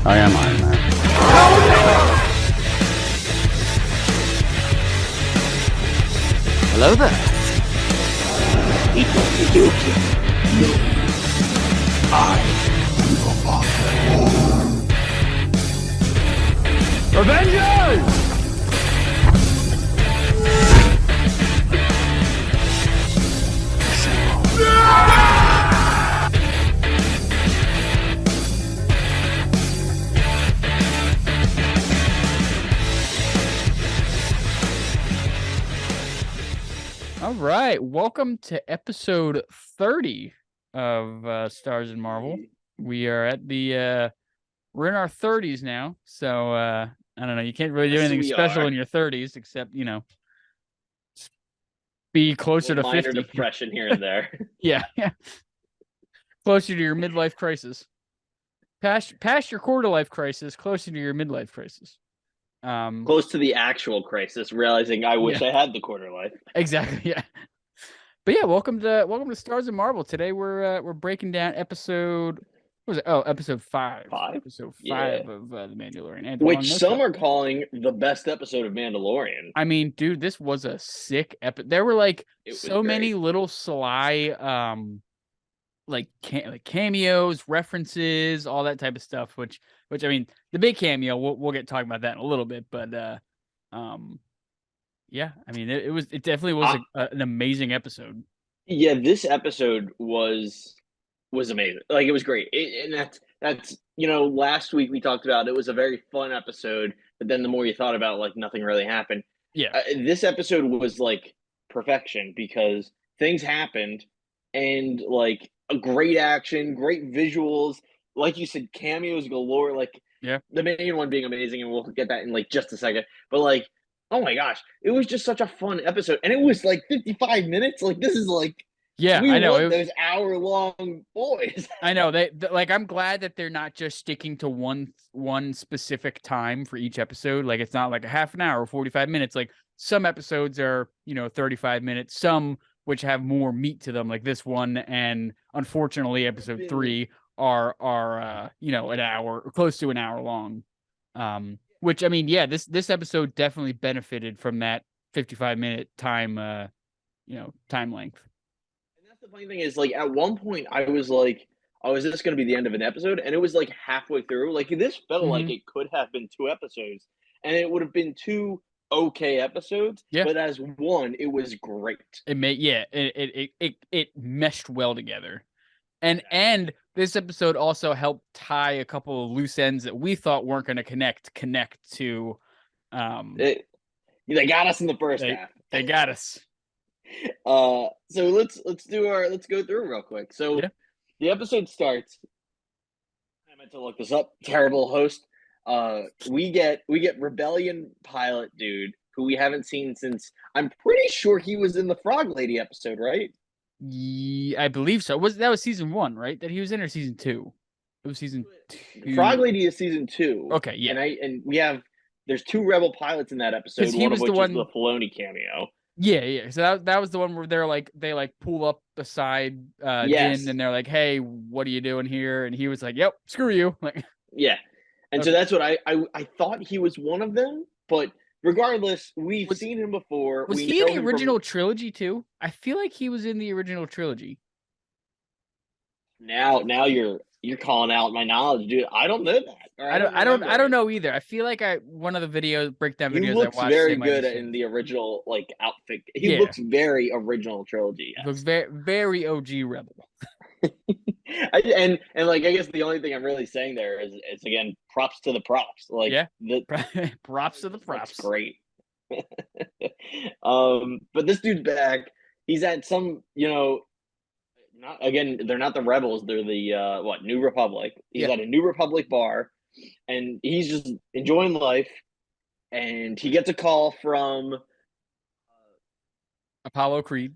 I am Iron Man. Hello there. Avengers! All right, welcome to episode 30 of Stars in Marvel. We are at the we're in our 30s now, so I don't know, you can't really do Yes, anything we special are. in your 30s except, be closer to Minor 50. depression here and there. Yeah. Closer to your midlife crisis. Past your quarter life crisis, closer to your midlife crisis. Close to the actual crisis, realizing I wish I had the quarter life. Exactly, yeah. But yeah, welcome to Stars in Marvel. Today we're breaking down episode what was it? Oh, episode 5. Episode 5 of The Mandalorian. And Which some are calling the best episode of Mandalorian. I mean, dude, this was a sick episode. There were like many little sly like cameos, references, all that type of stuff, which I mean, the big cameo, we'll get talking about that in a little bit, but yeah, I mean, it definitely was an amazing episode. Yeah, this episode was amazing. Like, it was great. And that's last week we talked about it was a very fun episode, but then the more you thought about it, like, nothing really happened. Yeah. This episode was like perfection because things happened and like a great action, great visuals, like you said, cameos galore. Like, Yeah. the main one being amazing, and we'll get that in like just a second. But like, oh my gosh, it was just such a fun episode, and it was like 55 minutes. Like, this is like, yeah, we I know want those hour-long boys. I know like, I'm glad that they're not just sticking to one specific time for each episode. Like, it's not like a half an hour, 45 minutes. Like, some episodes are 35 minutes. Some which have more meat to them, like this one, and unfortunately, episode 3 are an hour, close to an hour long. Which, I mean, yeah, this episode definitely benefited from that 55-minute time time length. And that's the funny thing is, like, at one point I was like, oh, is this going to be the end of an episode? And it was like halfway through. Like, this felt like it could have been 2 episodes, and it would have been 2 okay episodes. Yeah. But as one, it was great. It meshed well together. And this episode also helped tie a couple of loose ends that we thought weren't going to connect to they got us in the first half. They got us. So let's go through real quick. So the episode starts. I meant to look this up. Terrible host. We get Rebellion pilot dude who we haven't seen since, I'm pretty sure he was in the Frog Lady episode, right? Yeah, I believe so. That was season 1, right? That he was in, or season 2? It was season 2. Frog Lady is season 2. Okay, yeah. And we have, there's 2 Rebel pilots in that episode. One of which is the Filoni cameo. Yeah. So that was the one where they pull up beside Din, and they're like, "Hey, what are you doing here?" And he was like, "Yep, screw you." Like, yeah. And so that's what I thought he was one of them, but regardless, we've seen him before. Was he in the original trilogy too? I feel like he was in the original trilogy. Now you're calling out my knowledge, dude. I don't know that. I don't know either. I feel like one of the breakdown videos he looks I watched, very good in the original like outfit. He looks very original trilogy. Yes. Looks very very OG Rebel. and like, I guess the only thing I'm really saying there is again, props to the props. Like, props to the props. That's great. But this dude's back. He's at some, they're not the Rebels. They're the New Republic. He's at a New Republic bar, and he's just enjoying life. And he gets a call from Apollo Creed.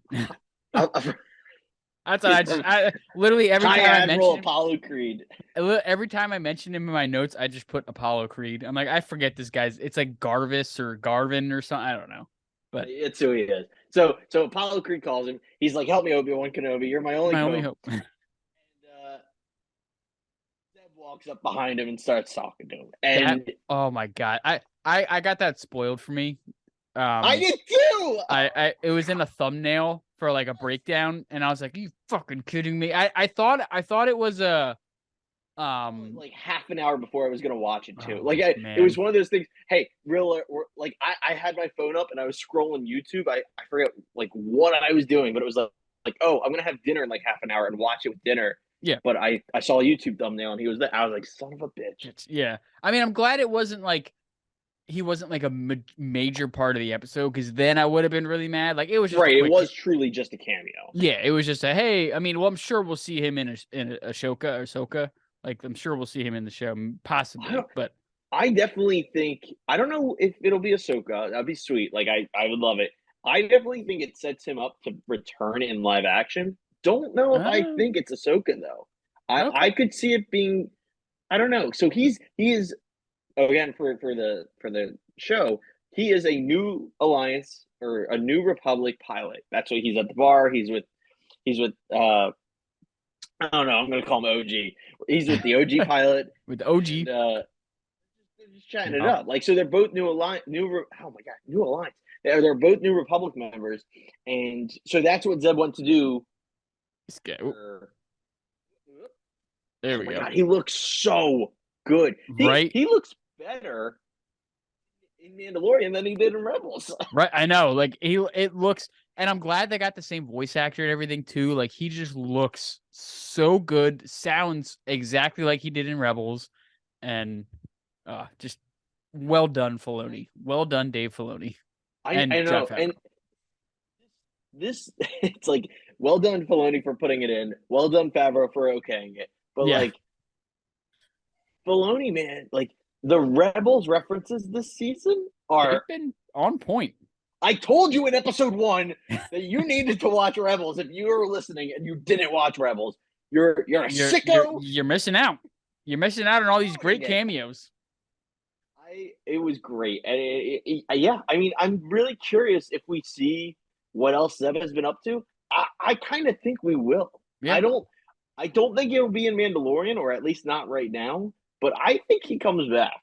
That's what I literally every time I mention Apollo Creed. Every time I mention him in my notes, I just put Apollo Creed. I'm like, I forget this guy's. It's like Garvis or Garvin or something. I don't know, but it's who he is. So Apollo Creed calls him. He's like, "Help me, Obi-Wan Kenobi. You're my only hope." And walks up behind him and starts talking to him. And oh my god, I got that spoiled for me. I did too. It was in a thumbnail for like a breakdown, and I was like, "Are you fucking kidding me?" I thought it was a like half an hour before I was gonna watch it too. oh, Like it was one of those things. Hey, like I had my phone up and I was scrolling YouTube. I forget like what I was doing, but it was like oh, I'm gonna have dinner in like half an hour and watch it with dinner. Yeah. But I saw a YouTube thumbnail and he was there. I was like, son of a bitch. Yeah. I mean, I'm glad it wasn't like he wasn't like a major part of the episode, because then I would have been really mad. Like it was just right. It was truly just a cameo. Yeah, it was just a hey. I mean, well, I'm sure we'll see him in a Ahsoka. Like I'm sure we'll see him in the show, possibly. But I definitely think I don't know if it'll be Ahsoka. That'd be sweet. Like I would love it. I definitely think it sets him up to return in live action. Don't know if I think it's Ahsoka though. I could see it being. I don't know. So he is again for the show. He is a new Alliance or a new Republic pilot. That's what he's at the bar. He's with I don't know. I'm gonna call him OG. He's with the OG pilot. with the OG. And, they're just chatting it up. Like so, they're both new alliance. Oh my god, new alliance. They're both new Republic members, and so that's what Zeb wants to do. There we go. God, he looks so good. Right? He looks better in Mandalorian than he did in Rebels. Right? I know. Like it looks, and I'm glad they got the same voice actor and everything too. Like he just looks so good. Sounds exactly like he did in Rebels, and just well done, Filoni. Well done, Dave Filoni. I know, and this it's like well done Filoni for putting it in. Well done Favreau for okaying it. But like Filoni, man, like the Rebels references this season are been on point. I told you in episode 1 that you needed to watch Rebels. If you were listening and you didn't watch Rebels, you're a sicko. You're missing out. You're missing out on all these great cameos. It was great, and yeah. I mean, I'm really curious if we see what else Zeb has been up to. I kind of think we will. Yeah. I don't think he'll be in Mandalorian, or at least not right now. But I think he comes back.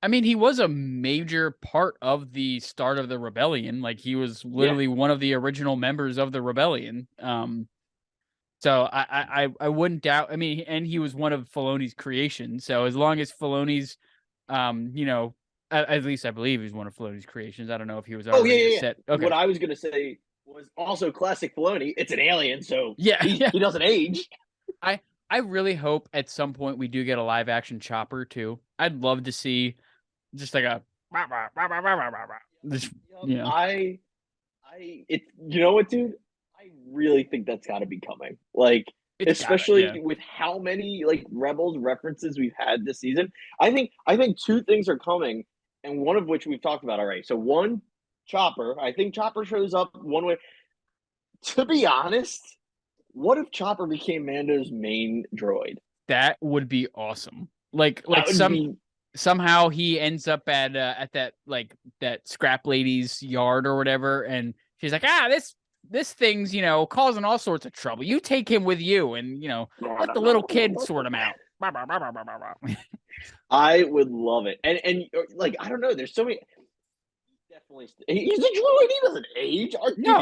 I mean, he was a major part of the start of the rebellion. Like he was literally one of the original members of the rebellion. So I wouldn't doubt. I mean, and he was one of Filoni's creations. So as long as Filoni's, you know, at least I believe he's one of Filoni's creations. I don't know if he was already set. Okay. What I was gonna say was also classic Filoni. It's an alien, so he doesn't age. I really hope at some point we do get a live action Chopper too. I'd love to see just like a you know. You know what, dude? I really think that's got to be coming. Like, especially with how many like Rebels references we've had this season. I think 2 things are coming, and one of which we've talked about already. So one, Chopper. I think Chopper shows up one way. To be honest, what if Chopper became Mando's main droid? That would be awesome. Like somehow he ends up at that like that scrap lady's yard or whatever, and she's like, this thing's, you know, causing all sorts of trouble. You take him with you, and you know, let the little kid sort him out. I would love it, and like I don't know, there's so many. Definitely, he's a droid. He doesn't age.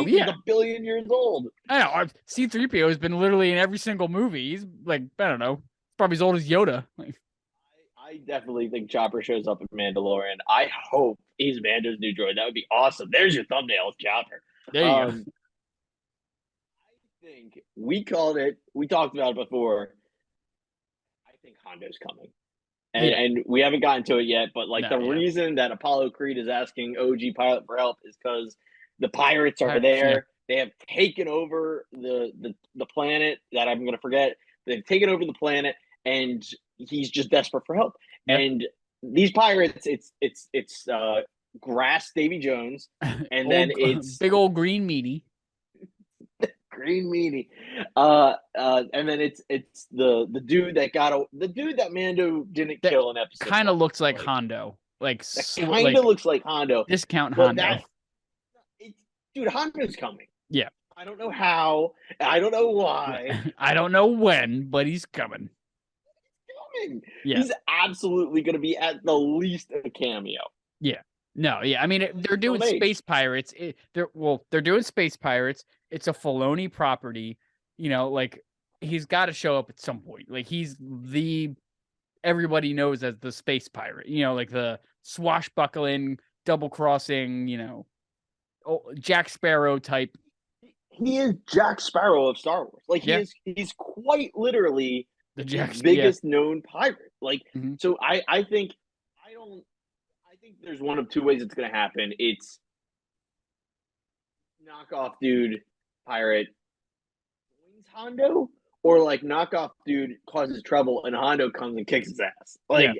He's a billion years old. I know. C-3PO has been literally in every single movie. He's like, I don't know, probably as old as Yoda. I definitely think Chopper shows up in Mandalorian. I hope he's Mando's new droid. That would be awesome. There's your thumbnail, Chopper. There you go. I think we called it. We talked about it before. I think Hondo's coming. And we haven't gotten to it yet, but like the reason that Apollo Creed is asking OG Pilot for help is because the pirates are there. Yeah. They have taken over the planet that I'm going to forget. They've taken over the planet, and he's just desperate for help. Yep. And these pirates, it's Grass Davy Jones, and then it's big old green meaty. Green meaty, and then it's the dude that Mando didn't kill in episode. Kind of looks like Hondo, like kind of looks like Hondo. Discount Hondo. Dude, Hondo's coming. Yeah, I don't know how. I don't know why. I don't know when, but he's coming. coming. Yeah. He's absolutely going to be at the least a cameo. Yeah. No, yeah. I mean, they're doing space pirates. They're doing space pirates. It's a Filoni property. You know, like he's got to show up at some point. Like he's everybody knows as the space pirate. You know, like the swashbuckling, double crossing. You know, Jack Sparrow type. He is Jack Sparrow of Star Wars. Like he's quite literally the biggest known pirate. Like so, I think there's one of two ways it's going to happen. It's knockoff dude pirate wins Hondo, or like knockoff dude causes trouble and Hondo comes and kicks his ass. Like,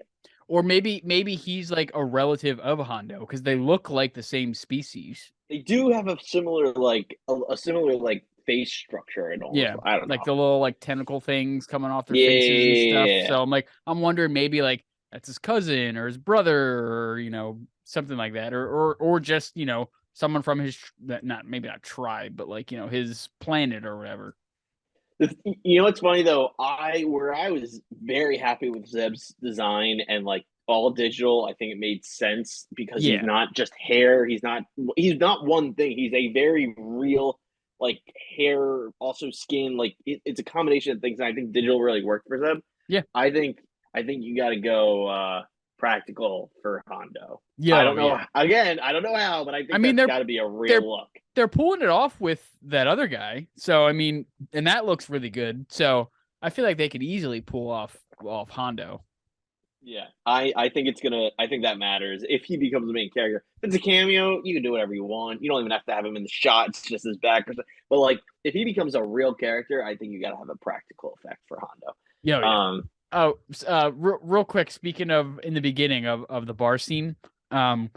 or maybe he's like a relative of Hondo because they look like the same species. They do have a similar a similar face structure and all. Yeah, I don't know, like the little like tentacle things coming off their faces and stuff. So I'm wondering maybe like that's his cousin or his brother or something like that, or just someone from his maybe not tribe, but like his planet or whatever. You know what's funny though? I was very happy with Zeb's design and like all digital. I think it made sense because he's not just hair. He's not one thing. He's a very real like hair, also skin. Like it's a combination of things. And I think digital really worked for Zeb. Yeah, I think you got to go practical for Hondo. Yeah, I don't know. Again, I don't know how, but I think that's got to be a real look. They're pulling it off with that other guy. So I mean, and that looks really good. So I feel like they could easily pull off Hondo. Yeah, I think that matters. If he becomes the main character, if it's a cameo, you can do whatever you want. You don't even have to have him in the shot. It's just his back. But like, if he becomes a real character, I think you got to have a practical effect for Hondo. Yeah. Real quick. Speaking of in the beginning of the bar scene, I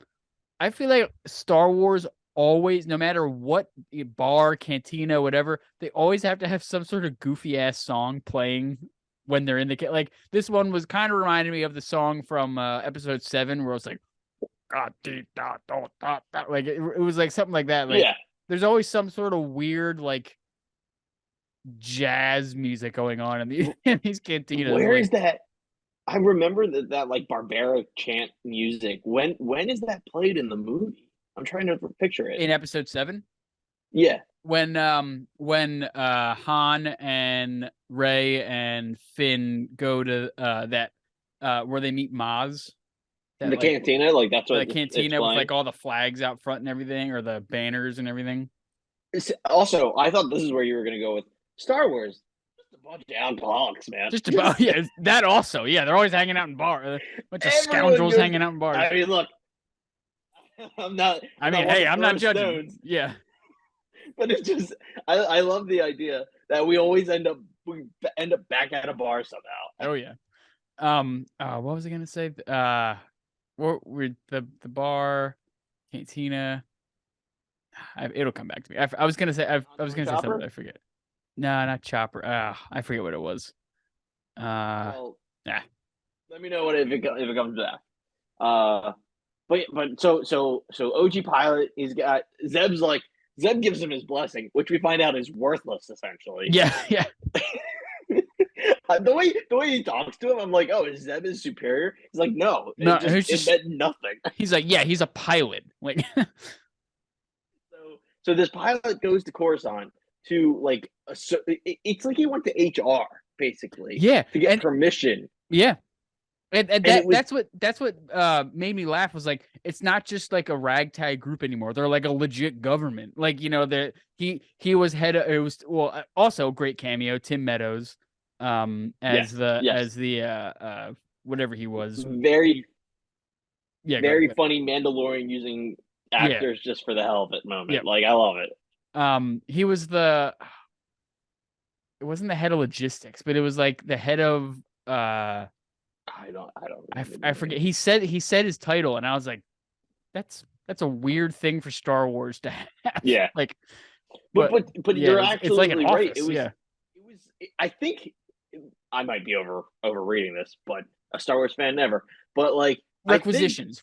feel like Star Wars always, no matter what bar, cantina, whatever, they always have to have some sort of goofy ass song playing when they're in the like. This one was kind of reminding me of the song from episode 7 where it's like, like it was like something like that. Like, there's always some sort of weird like jazz music going on in these cantinas. Where is that? I remember that like barbaric chant music. When is that played in the movie? I'm trying to picture it. In episode 7? Yeah. When Han and Rey and Finn go to that where they meet Maz. The cantina, like that's what the cantina with like all the flags out front and everything, or the banners and everything. Also, I thought this is where you were gonna go with Star Wars. Just a bunch of alcoholics, man. Just about that also. Yeah, they're always hanging out in bars. A bunch of scoundrels hanging out in bars. I mean, look. I'm not judging. Stones. Yeah. But it's just I love the idea that we always end up back at a bar somehow. Oh yeah. What was I gonna say? We're the bar, cantina. It'll come back to me. I was gonna say I was gonna say something. I forget. No, not Chopper. I forget what it was. Well, let me know if it comes to that. But so OG Pilot, he's got Zeb gives him his blessing, which we find out is worthless essentially. Yeah. The way he talks to him, I'm like, oh, Zeb is superior. He's like, no, it meant nothing. He's like, yeah, he's a pilot. Like, so this pilot goes to Coruscant to like, it's like he went to HR basically. Yeah, to get permission. Yeah. And that's what made me laugh was like, it's not just like a ragtag group anymore. They're like a legit government. Like, he was head of, it was, well, also great cameo, Tim Meadows, as the whatever he was. Very funny Mandalorian using actors just for the hell of it moment. Yeah. Like, I love it. He was it wasn't the head of logistics, but it was like the head of, I forget. He said his title, and I was like, "That's a weird thing for Star Wars to have." Yeah, like, but you're actually like an right. Office, It was. I think I might be overreading this, but a Star Wars fan never. But like requisitions.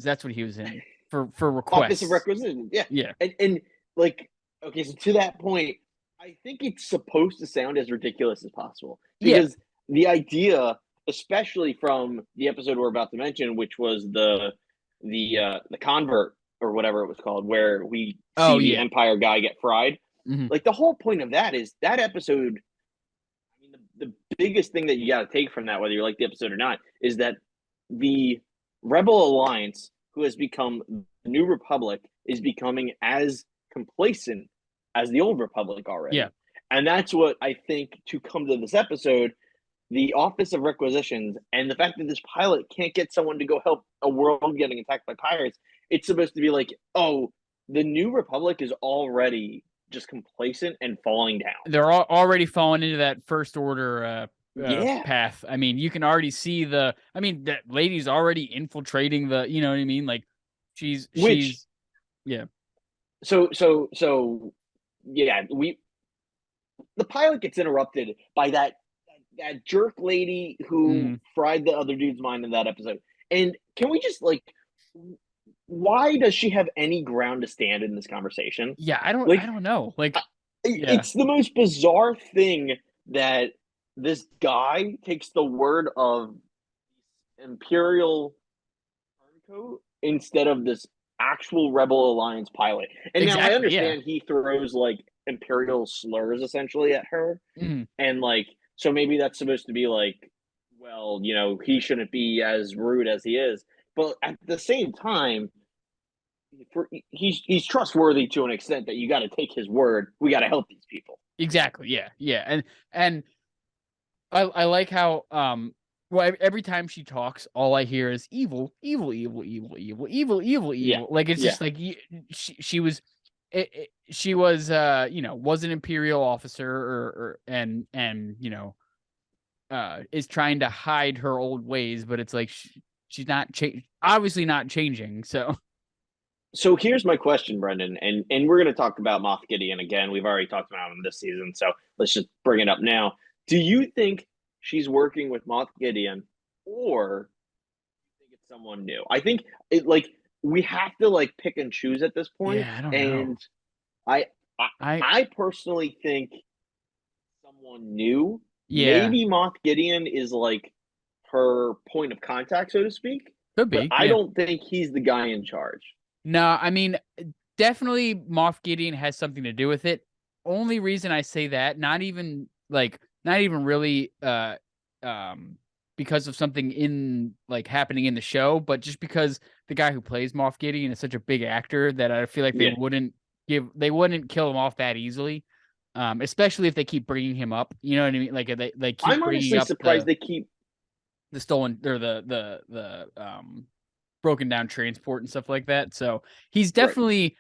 That's what he was in for requests. Office of requisitions. Yeah. And like, okay, so to that point, I think it's supposed to sound as ridiculous as possible because the idea especially from the episode we're about to mention, which was the convert or whatever it was called, where we see the Empire guy get fried. Mm-hmm. Like the whole point of that is that episode. I mean, the biggest thing that you got to take from that, whether you like the episode or not, is that the Rebel Alliance, who has become the New Republic, is becoming as complacent as the Old Republic already. Yeah. And that's what I think to come to this episode, the Office of Requisitions, and the fact that this pilot can't get someone to go help a world getting attacked by pirates, it's supposed to be like, oh, the New Republic is already just complacent and falling down. They're already falling into that First Order path. I mean, you can already see that lady's already infiltrating the, you know what I mean? Like she's yeah. So yeah, the pilot gets interrupted by that jerk lady who fried the other dude's mind in that episode. And can we just why does she have any ground to stand in this conversation? Yeah, I don't know. It's the most bizarre thing that this guy takes the word of Imperial turncoat instead of this actual Rebel Alliance pilot. And now I understand he throws Imperial slurs essentially at her. And so maybe that's supposed to be well, he shouldn't be as rude as he is. But at the same time, he's trustworthy to an extent that you got to take his word. We got to help these people. Exactly. Yeah. And I like how every time she talks, all I hear is evil, evil, evil, evil, evil, evil, evil, evil. Yeah. Like it's just like she was was an Imperial officer and is trying to hide her old ways, but it's like she's not obviously not changing. So here's my question, Brendan, and we're going to talk about Moff Gideon again. We've already talked about him this season, so let's just bring it up now. Do you think she's working with Moff Gideon, or do you think it's someone new? I think we have to pick and choose at this point. Yeah, I don't know. I personally think someone new. Yeah. Maybe Moff Gideon is her point of contact, so to speak. Could be. But I don't think he's the guy in charge. No, I mean, definitely Moff Gideon has something to do with it. Only reason I say that, not even really because of something happening in the show, but just because the guy who plays Moff Gideon is such a big actor that I feel like they wouldn't kill him off that easily. Especially if they keep bringing him up, you know what I mean? Like they keep. I'm honestly surprised they keep the stolen or the broken down transport and stuff like that. So he's definitely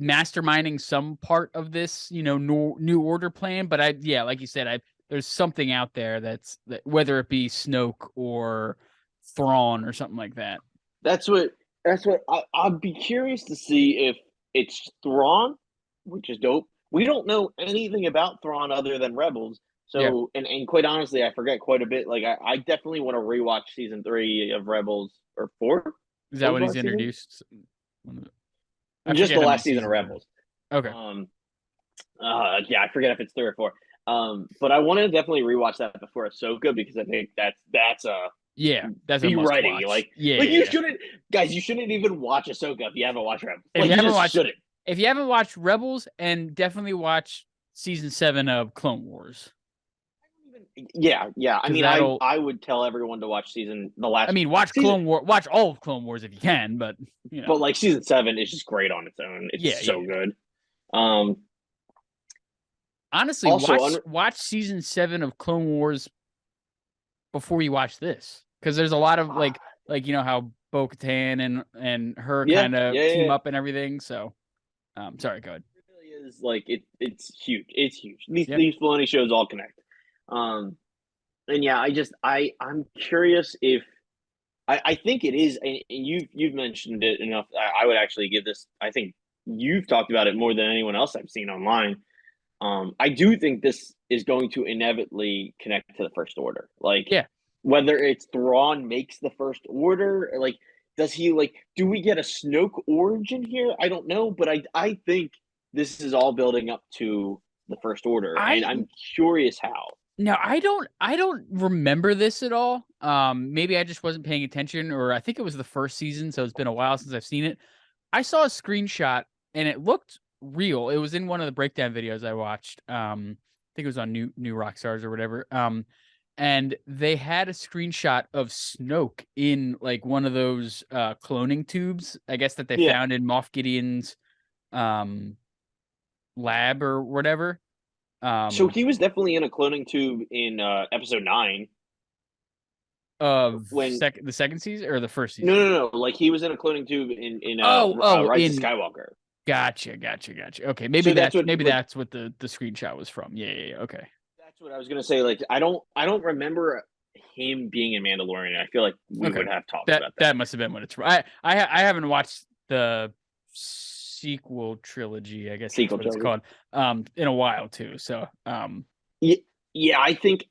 masterminding some part of this, new order plan. But like you said, there's something out there that whether it be Snoke or Thrawn or something like that. That's what I'd be curious to see if it's Thrawn, which is dope. We don't know anything about Thrawn other than Rebels. So, and quite honestly, I forget quite a bit. I definitely want to rewatch season 3 of Rebels, or 4. Is that when he's introduced? Just the last season of Rebels. Okay. Yeah, I forget if it's 3 or 4. But I want to definitely rewatch that before Ahsoka, because I think that's a be ready. Watch. You shouldn't, guys. You shouldn't even watch Ahsoka if you haven't watched Rebels. If you haven't watched Rebels, and definitely watch season 7 of Clone Wars. Yeah. I mean, I would tell everyone to watch watch Clone Wars. Watch all of Clone Wars if you can, but But season 7 is just great on its own. It's so good. Honestly, watch season 7 of Clone Wars before you watch this, because there's a lot of how Bo-Katan and her kind of team up and everything. So, sorry, go ahead. It really is it's huge. It's huge. These Filoni shows all connect. And I'm curious if I think it is, and you've mentioned it enough. I would actually give this. I think you've talked about it more than anyone else I've seen online. I do think this is going to inevitably connect to the First Order. Whether it's Thrawn makes the First Order, does he do we get a Snoke origin here? I don't know, but I think this is all building up to the First Order, and I'm curious how. Now I don't remember this at all. Maybe I just wasn't paying attention, or I think it was the first season, so it's been a while since I've seen it. I saw a screenshot and it looked real. It was in one of the breakdown videos I watched. I think it was on New Rockstars or whatever. And they had a screenshot of Snoke in like one of those cloning tubes, I guess that they Yeah. found in Moff Gideon's um lab or whatever. So Um he was definitely in a cloning tube in episode 9 of when the second season or the first no season. no no like he was in a cloning tube in Oh, Rise of in Skywalker. gotcha. Okay, So that's what maybe like that's what the screenshot was from. Yeah. Okay. that's what I was gonna say. Like I don't remember him being in Mandalorian. I feel like we Okay. would have talked That about that. that must have been what it's from. I haven't watched the sequel trilogy, I guess that's Sequel what it's trilogy. called, in a while too. So Yeah, yeah. I think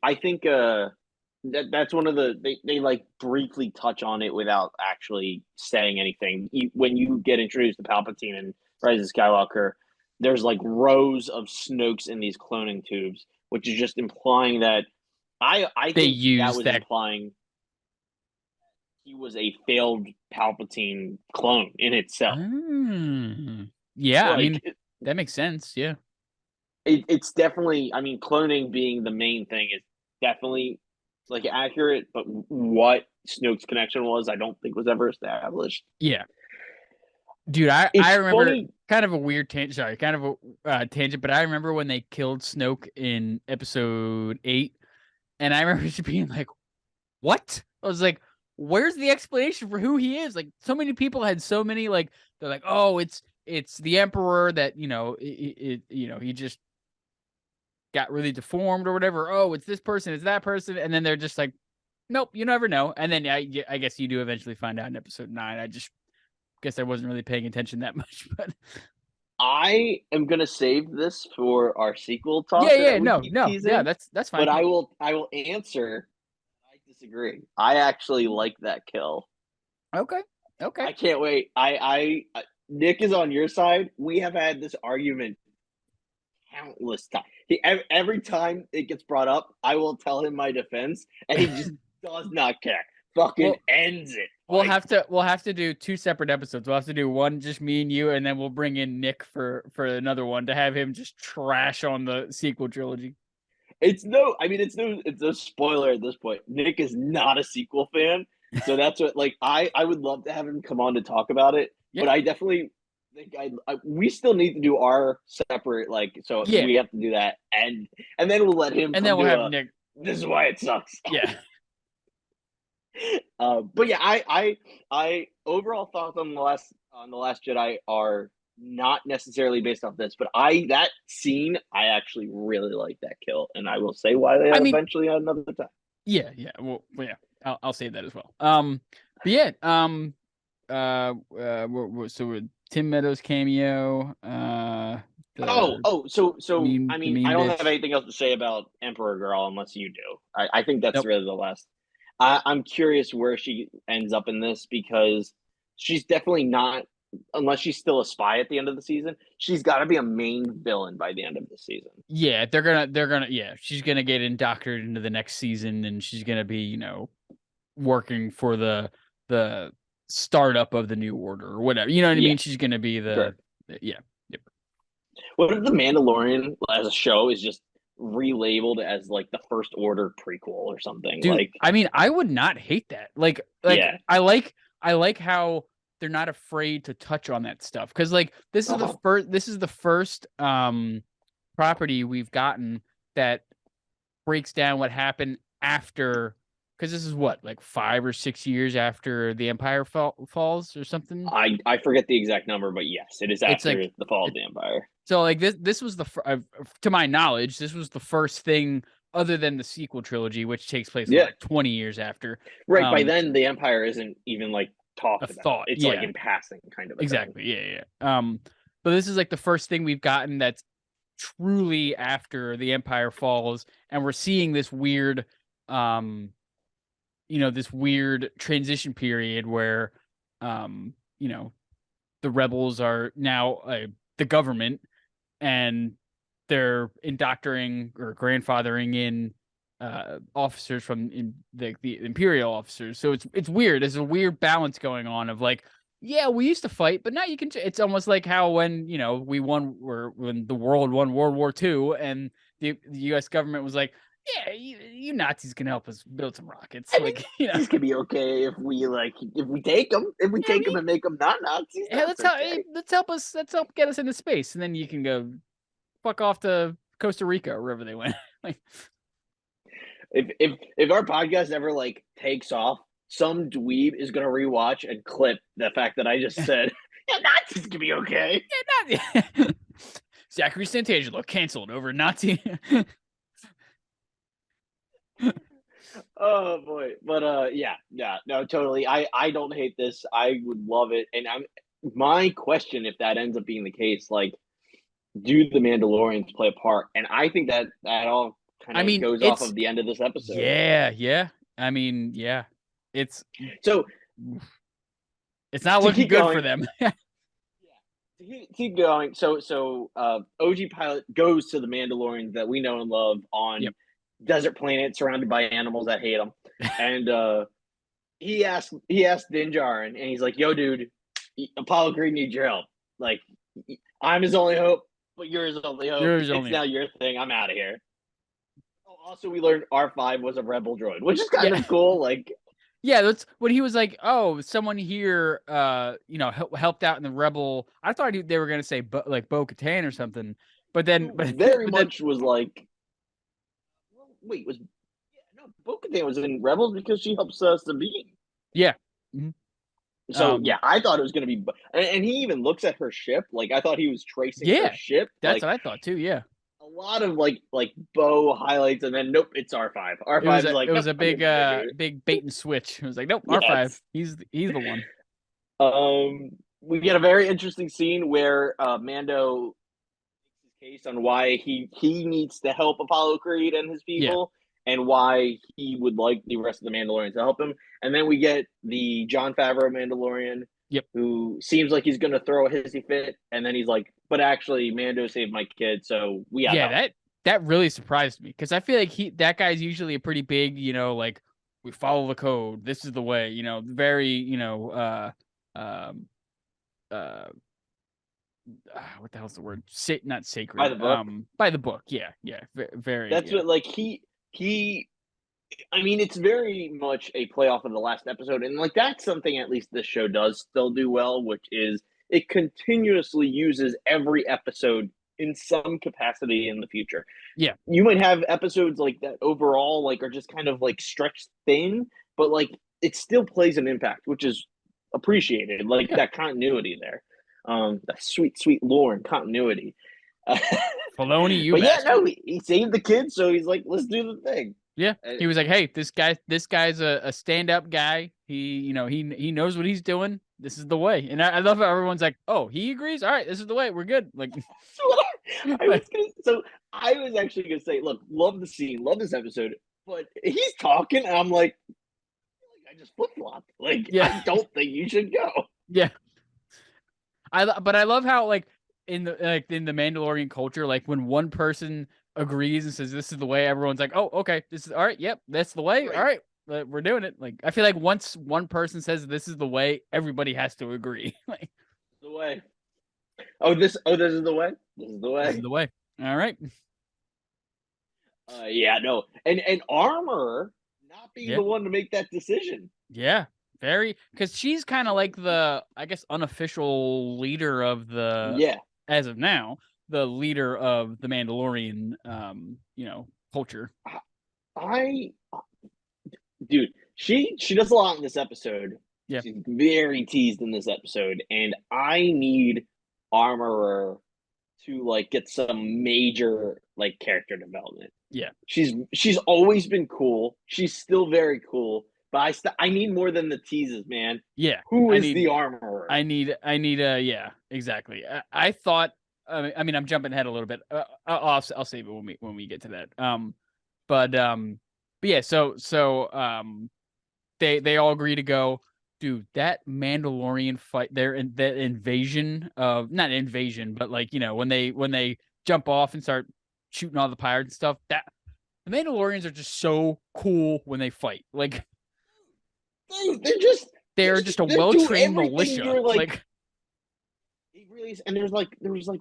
that's one of they like briefly touch on it without actually saying anything. When you get introduced to Palpatine and Rise of Skywalker, there's like rows of Snokes in these cloning tubes, which is just implying that I they think that use was that. implying he was a failed Palpatine clone in itself. Yeah, I Like mean that makes sense. Yeah. it's definitely. I mean, cloning being the main thing is definitely like accurate, but what Snoke's connection was, I don't think was ever established. Yeah. Dude, I It's remember funny. kind of a weird tangent. Sorry, kind of a tangent, but I remember when they killed Snoke in episode 8, and I remember just being like, "What?" I was like, "Where's the explanation for who he is?" Like, so many people had so many like they're like, "Oh, it's the Emperor that he just got really deformed or whatever. Oh, it's this person, it's that person," and then they're just like, "Nope, you never know." And then I guess you do eventually find out in episode 9. I just guess I wasn't really paying attention that much, but I am gonna save this for our sequel yeah, talk yeah, that we no, keep no, yeah, teasing, that's but fine. I will answer. I disagree. I actually like that kill. Okay, okay. I can't wait. Nick is on your side. We have had this argument countless times. Every time it gets brought up, I will tell him my defense, and he just does not care. Fucking Well, ends it. we'll Like have to do two separate episodes. We'll have to do one just me and you, and then we'll bring in Nick for another one to have him just trash on the sequel trilogy. it's no. I mean, it's no spoiler at this point. Nick is not a sequel fan, so that's what. Like I would love to have him come on to talk about it, Yeah, but I definitely think we still need to do our separate like. So yeah, we have to do that, and then we'll let him and then come we'll to have a. Nick. This is why it sucks. Yeah, But yeah, I overall thoughts on the Last Jedi are not necessarily based off this, but that scene I actually really like that kill, and I will say why they I mean, eventually had another time. yeah. Well, yeah. I'll say that as well. But yeah, so with Tim Meadows cameo, the So I the mean, I meme don't have bitch. anything else to say about Emperor Girl unless you do. I think that's Nope. really the last. I'm curious where she ends up in this because she's definitely not, unless she's still a spy at the end of the season. She's got to be a main villain by the end of the season. Yeah, yeah, she's gonna get indoctored into the next season, and she's gonna be, working for the startup of the new order or whatever. You know what I Yeah, mean? She's gonna be correct. yeah. Yep. What if the Mandalorian as a show is just relabeled as like the First Order prequel or something? Dude, Like, I mean, I would not hate that. Like yeah, I like how they're not afraid to touch on that stuff. Cause like uh-huh. this is the first property we've gotten that breaks down what happened after, because this is what, like 5 or 6 years after the Empire falls or something. I forget the exact number, but yes, it is It's after like the fall of it, the Empire. so like this was to my knowledge, this was the first thing other than the sequel trilogy, which takes place what, Yeah, like 20 years after. right. By Um, then, the Empire isn't even like a talked about. thought, It's like yeah, in passing, kind of a thing. exactly, yeah. But this is like the first thing we've gotten that's truly after the Empire falls, and we're seeing um, this weird transition period where, um, you know, the rebels are now the government, and they're indoctoring or grandfathering in officers from the Imperial officers. So it's weird. There's a weird balance going on of like, yeah, we used to fight, but now you can. It's almost like how when we when the world won World War II, and the U.S. government was like, yeah, you Nazis can help us build some rockets. I like mean, Nazis could be okay if we take them, and make them not Nazis. Yeah, Okay. let's help get us into space, and then you can go fuck off to Costa Rica or wherever they went. like, if our podcast ever like takes off, some dweeb is gonna rewatch and clip the fact that I just said, yeah, Nazis can be okay. Yeah, Zachary Santangelo canceled over Nazi. Oh boy, but yeah, no, totally. I don't hate this. I would love it, and my question, if that ends up being the case, like, do the Mandalorians play a part? And I think that all kind of goes off of the end of this episode. Yeah. I mean, yeah, it's so it's not looking good for them. Keep going. So OG Pilot goes to the Mandalorians that we know and love on desert planet surrounded by animals that hate him, and he asked Din Djarin, and he's like, "Yo, dude, Apollo Creed needs your help. Like, I'm his only hope, but you're his only hope. It's now your thing. I'm out of here." Also, we learned R5 was a rebel droid, which is kind of cool. Like, yeah, that's when he was like, "Oh, someone here, helped out in the rebel." I thought they were gonna say like Bo-Katan or something, but then was like, wait, Bo-Katan was in Rebels because she helps Sabine. Yeah. Mm-hmm. So I thought it was gonna be, and he even looks at her ship. Like, I thought he was tracing her ship. That's what I thought too. Yeah. A lot of like Bo highlights, and then nope, it's R5. R5 is like, it was a big big bait and switch. It was like, nope, R5. He's the one. We get a very interesting scene where Mando makes his case on why he needs to help Apollo Creed and his people, and why he would like the rest of the Mandalorians to help him. And then we get the Jon Favreau Mandalorian, who seems like he's going to throw a hissy fit, and then he's like, but actually, Mando saved my kid, so we got help. That really surprised me, because I feel like that guy's usually a pretty big, like, we follow the code, this is the way, very, what the hell's the word? Not sacred. By the book. By the book. Yeah. Very. That's what, like, he. I mean, it's very much a playoff of the last episode, and like that's something at least this show does still do well, which is it continuously uses every episode in some capacity in the future. Yeah, you might have episodes like that overall, like, are just kind of like stretched thin, but like it still plays an impact, which is appreciated. Like that continuity there, that sweet lore and continuity. Filoni, you. But bastard. He saved the kid, so he's like, let's do the thing. Yeah, he was like, "Hey, this guy's a stand-up guy. He knows what he's doing. This is the way." And I love how everyone's like, "Oh, he agrees. All right, this is the way. We're good." Like, I was actually gonna say, look, love the scene, love this episode, but he's talking, and I'm like, I just flip flopped. Like, I don't think you should go. Yeah, but I love how like in the Mandalorian culture, like when one person agrees and says this is the way, everyone's like, oh, okay, this is all right, yep, that's the way, all right, we're doing it. Like, I feel like once one person says this is the way, everybody has to agree. Like, the way. This is the way. This is the way. This is the way. All right. No, and Armor not being the one to make that decision. Yeah, very, because she's kind of like the, I guess, unofficial leader of the as of now, the leader of the Mandalorian, culture. Dude, she does a lot in this episode. Yeah, she's very teased in this episode, and I need Armorer to like get some major like character development. Yeah, she's always been cool. She's still very cool, but I need more than the teases, man. Yeah, who is the Armorer? I need yeah, exactly. I thought. I mean, I'm jumping ahead a little bit. I'll save it when we get to that. But yeah. So they all agree to go. Dude, that Mandalorian fight there, and that invasion of, not invasion, but like, when they jump off and start shooting all the pirates and stuff, The Mandalorians are just so cool when they fight. Like they're just a well-trained militia. Like it really is. And there was like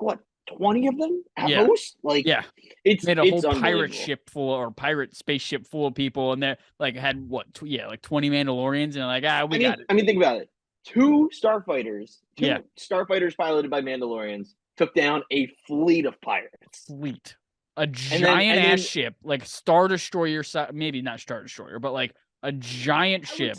what, 20 of them at yeah, most? Like yeah. it's Made a whole pirate unbelievable. ship full or pirate spaceship full of people, and they like had what? Like 20 Mandalorians, and like we got it. I mean, think about it. Two starfighters Yeah. piloted by Mandalorians took down a fleet of pirates. Fleet. A giant ass ship, like Star Destroyer, maybe not Star Destroyer, but like a giant ship.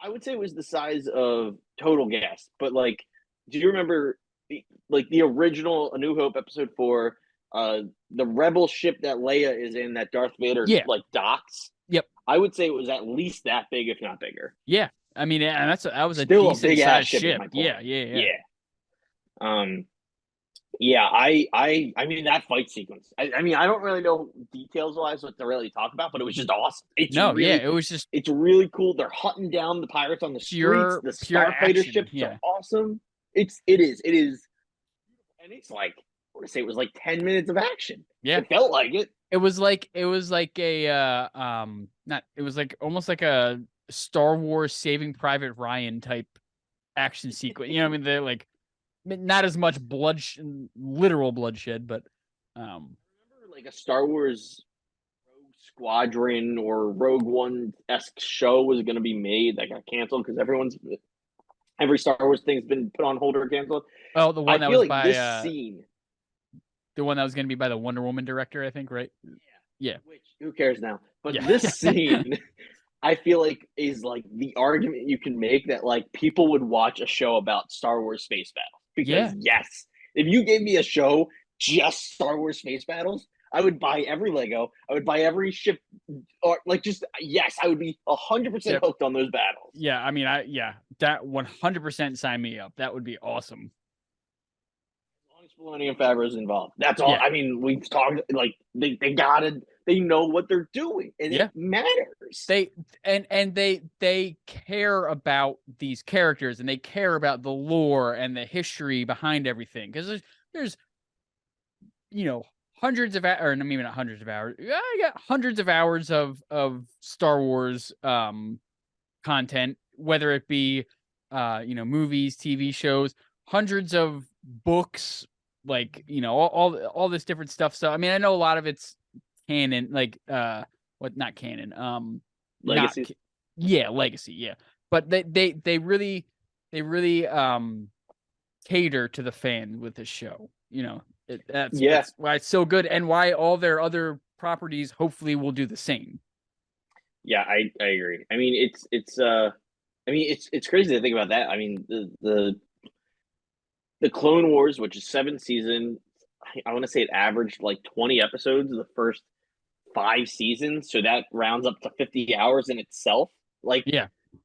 I would say it was the size of Total Gas, but like, do you remember the original A New Hope episode 4, the rebel ship that Leia is in that Darth Vader like docks? Yep. I would say it was at least that big, if not bigger. Yeah. I mean, and that was still a big ass ship. Yeah. I mean that fight sequence. I mean, I don't really know details wise what to really talk about, but it was just awesome. It's really cool. They're hunting down the pirates on the streets. The starfighter ships are awesome. It is, and it's like, I want to say it was like 10 minutes of action. Yeah, it felt like it. It was like a not. It was like almost like a Star Wars Saving Private Ryan type action sequence. You know what I mean? They're like. Not as much literal bloodshed, but remember like a Star Wars Rogue Squadron or Rogue One-esque show was going to be made that got canceled because every Star Wars thing's been put on hold or canceled. Oh, the one that was by this scene, the one that was going to be by the Wonder Woman director, I think, right? Yeah. Which who cares now? But this scene. I feel like is like the argument you can make that like people would watch a show about Star Wars space battles. Because yes, if you gave me a show just Star Wars space battles, I would buy every Lego. I would buy every ship, or like just yes, I would be 100% hooked on those battles. Yeah, I mean, that 100% sign me up. That would be awesome. As long as Filoni and Favreau is involved, that's all. Yeah. I mean, we've talked like they know what they're doing, and it matters. They care about these characters, and they care about the lore and the history behind everything. Because there's hundreds of or maybe not hundreds of hours. I got hundreds of hours of Star Wars content, whether it be movies, TV shows, hundreds of books, like all this different stuff. So I mean, I know a lot of it's canon, like not canon, legacy. Legacy, yeah. But they really cater to the fan with this show. That's why it's so good, and why all their other properties hopefully will do the same. Yeah, I agree. I mean, it's crazy to think about that. I mean, the Clone Wars, which is 7 seasons, I want to say it averaged like 20 episodes the first 5 seasons, so that rounds up to 50 hours in itself. Like,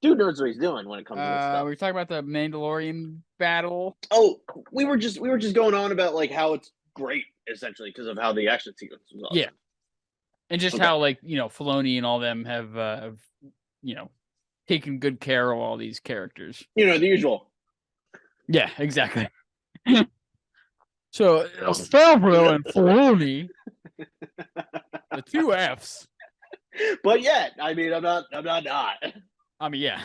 dude knows what he's doing when it comes to this stuff. We were talking about the Mandalorian battle. Oh, we were just going on about like how it's great, essentially, because of how the action sequence was awesome. Yeah, and just how like Filoni and all them have taken good care of all these characters. The usual. Yeah, exactly. So Favreau and Filoni, the 2 Fs. But yeah, I mean, I'm not. I mean, yeah.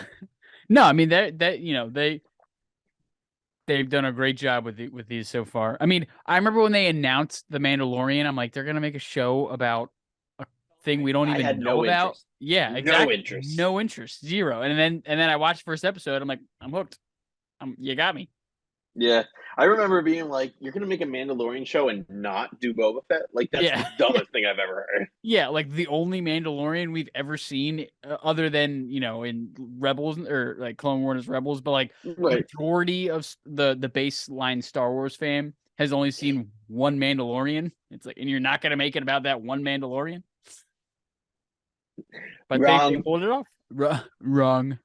No, I mean they've done a great job with these so far. I mean, I remember when they announced The Mandalorian, I'm like, they're gonna make a show about a thing we don't even know about. Interest. Yeah, exactly. No interest, zero. And then I watched the first episode. I'm like, I'm hooked. You got me. Yeah, I remember being like, "You're gonna make a Mandalorian show and not do Boba Fett? Like that's the dumbest thing I've ever heard." Yeah, like the only Mandalorian we've ever seen, other than in Rebels or like Clone Wars Rebels, but like the majority of the baseline Star Wars fan has only seen one Mandalorian. It's like, and you're not gonna make it about that one Mandalorian. But they pulled it off. Wrong.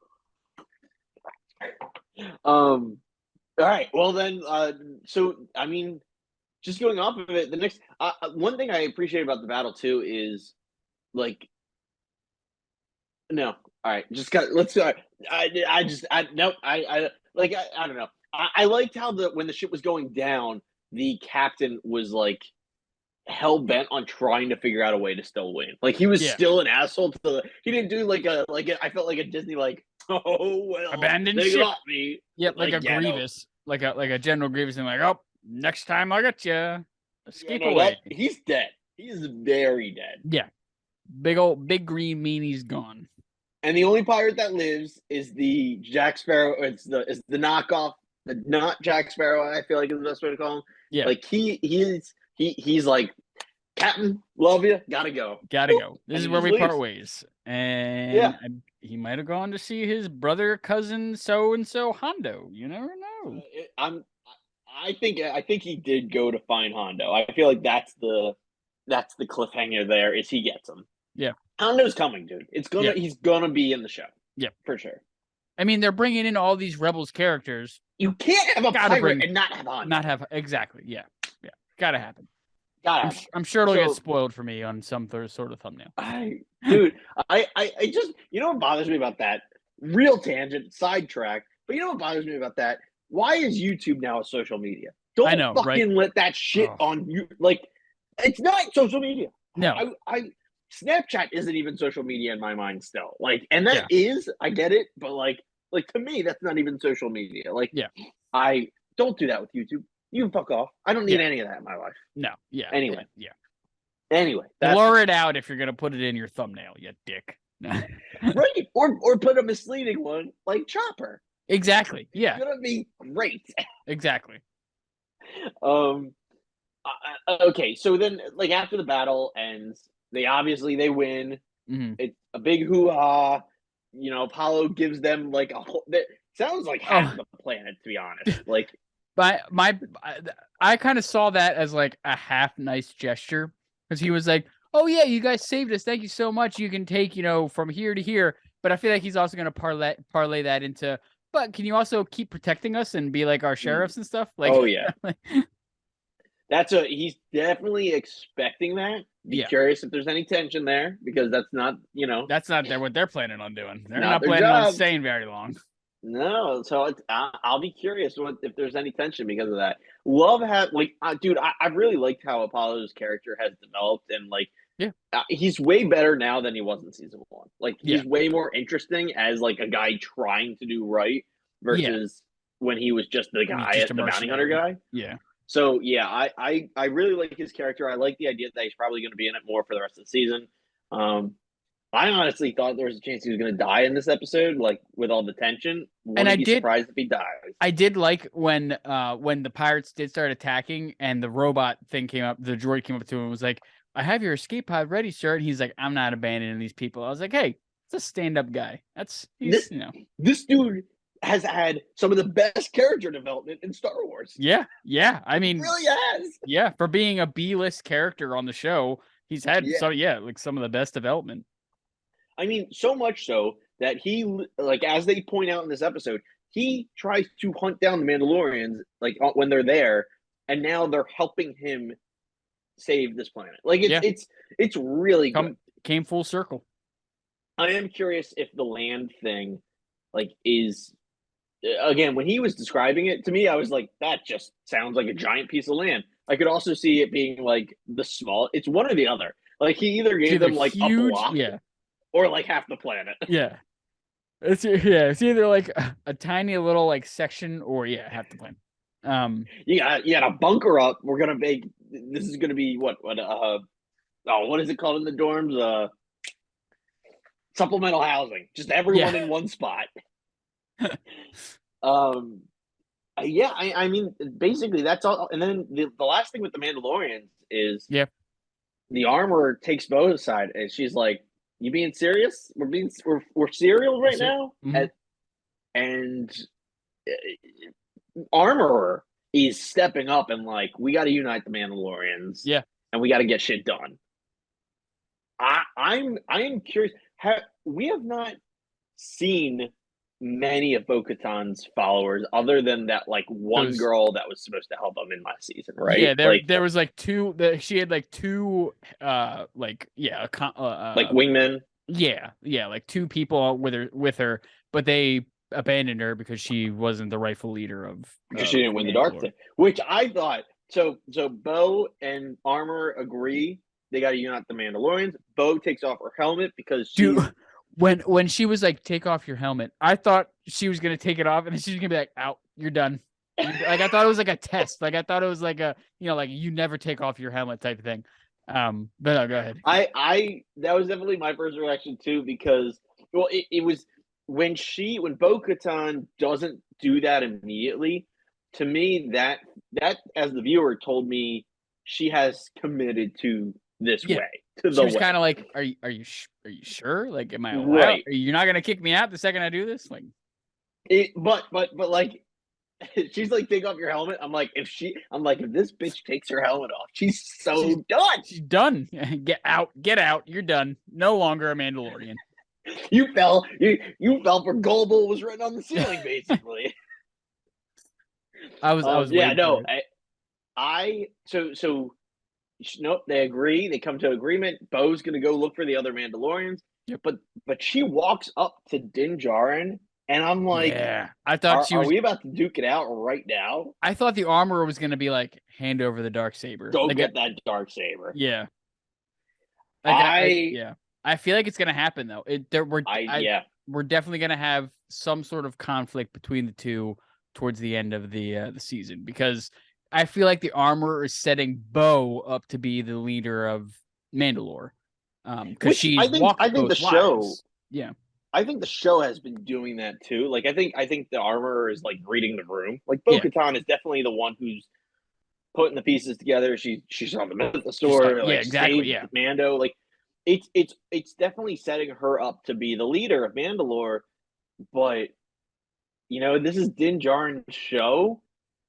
All right. Well, then, so, I mean, just going off of it, the next one thing I appreciate about the battle, too, is, like, no. All right. Just got, let's, I don't know. I liked how when the ship was going down, the captain was, like, hell bent on trying to figure out a way to still win. Like he was still an asshole to the. He didn't do I felt like a Disney oh well, abandoned they ship. got me. Yep, like a Grievous, like a General Grievous, and like, oh, next time I got you. Escape away. He's dead. He's very dead. Yeah, big green meanie's gone. And the only pirate that lives is the Jack Sparrow. It's the knockoff, the not Jack Sparrow. I feel like is the best way to call him. Yeah, like he's like, Captain, love you, gotta go. This is where we part ways. And he might have gone to see his brother, cousin, so and so Hondo. You never know. I think he did go to find Hondo. I feel like that's the cliffhanger. There is he gets him. Yeah, Hondo's coming, dude. He's gonna be in the show. Yeah, for sure. I mean, they're bringing in all these Rebels characters. You can't have a pirate and not have Hondo. Exactly. Yeah, gotta happen. I'm sure it'll get spoiled for me on some sort of thumbnail. I just, you know what bothers me about that? Real tangent, sidetrack. But you know what bothers me about that? Why is YouTube now a social media? Don't fucking let that shit on you. Like, it's not social media. No, Snapchat isn't even social media in my mind still. Like, and that is, I get it, but like to me, that's not even social media. Like, I don't do that with YouTube. You can fuck off. I don't need any of that in my life. No. Yeah. Anyway. Yeah. Anyway. Blur it out if you're going to put it in your thumbnail, you dick. Right. Or put a misleading one like Chopper. Exactly. Yeah. It's going to be great. Exactly. Okay. So then, like, after the battle ends, they win. Mm-hmm. It's a big hoo-ha. You know, Apollo gives them like a whole. That sounds like half the planet, to be honest. Like. I kind of saw that as like a half nice gesture because he was like, "Oh yeah, you guys saved us. Thank you so much. You can take from here to here." But I feel like he's also going to parlay that into. But can you also keep protecting us and be like our sheriffs and stuff? Like, oh yeah, he's definitely expecting that. Be curious if there's any tension there because that's not what they're planning on doing. They're not planning on staying very long. No, so I'll be curious if there's any tension because of that. Dude, I really liked how Apollo's character has developed and he's way better now than he was in season 1. Like he's way more interesting as like a guy trying to do right versus when he was just the guy, the bounty hunter guy. Yeah. So yeah, I really like his character. I like the idea that he's probably going to be in it more for the rest of the season. I honestly thought there was a chance he was going to die in this episode, like with all the tension. Wouldn't be surprised if he dies. I did like when the pirates did start attacking and the robot thing came up, the droid came up to him and was like, "I have your escape pod ready, sir." And he's like, "I'm not abandoning these people." I was like, "Hey, it's a stand-up guy. This dude has had some of the best character development in Star Wars. Yeah. I mean, he really has. Yeah, for being a B-list character on the show, he's had some of the best development. I mean, so much so that he, like, as they point out in this episode, he tries to hunt down the Mandalorians, like, when they're there, and now they're helping him save this planet. Like, it's really good. Came full circle. I am curious if the land thing, like, is, again, when he was describing it to me, I was like, that just sounds like a giant piece of land. I could also see it being, like, the small, it's one or the other. Like, he either gave them, like, huge, a block. Yeah. Or like half the planet. Yeah. It's either like a tiny little like section or half the planet. You gotta bunker up. We're gonna make this is gonna be what is it called in the dorms? Supplemental housing. Just everyone in one spot. I mean basically that's all. And then the last thing with the Mandalorians is the armorer takes Bo's side and she's like, "You being serious? We're serial right now?" Mm-hmm. And Armorer is stepping up and like, we got to unite the Mandalorians. Yeah, and we got to get shit done. I am curious. We have not seen many of Bo-Katan's followers other than that like one girl that was supposed to help him in last season, right? Yeah, there was like two. She had like two, like wingmen. Yeah, like two people with her, but they abandoned her because she wasn't the rightful leader of. Because she didn't win the dark thing, which I thought So Bo and Armor agree they got to unite the Mandalorians. Bo takes off her helmet because she's Dude, when she was like, "Take off your helmet," I thought she was gonna take it off, and then she's gonna be like, "Out, you're done." Like I thought it was like a test. Like I thought it was like a like you never take off your helmet type of thing. But no, go ahead. I that was definitely my first reaction too because well it was when Bo-Katan doesn't do that immediately. To me, that as the viewer told me she has committed to this Yeah. way to She the was way. kind of like, are you sure? Like, am I allowed? Right. You're not gonna kick me out the second I do this? Like, But like she's like, take off your helmet. I'm like, if this bitch takes her helmet off, she's she's so done. she's done. Get out, get out. You're done. No longer a Mandalorian. You fell for Gullible was written on the ceiling, basically. I was Yeah, waiting for no, it. nope. They agree. They come to agreement. Bo's gonna go look for the other Mandalorians. Yep. But she walks up to Din Djarin, and I'm like, Yeah, I thought she are was. we about to duke it out right now? I thought the armorer was gonna be like, hand over the dark saber. Go Like, get that dark saber. yeah. Like yeah. I feel like it's gonna happen though. We're definitely gonna have some sort of conflict between the two towards the end of the season because I feel like the armorer is setting Bo up to be the leader of Mandalore. Because she's walked both the show. lives. Yeah. I think the show has been doing that too. Like I think the armorer is like reading the room. Like Bo-Katan is definitely the one who's putting the pieces together. She's on the Mythosaur, Yeah, like exactly. saved Yeah. Mando. Like it's definitely setting her up to be the leader of Mandalore. But this is Din Djarin's show,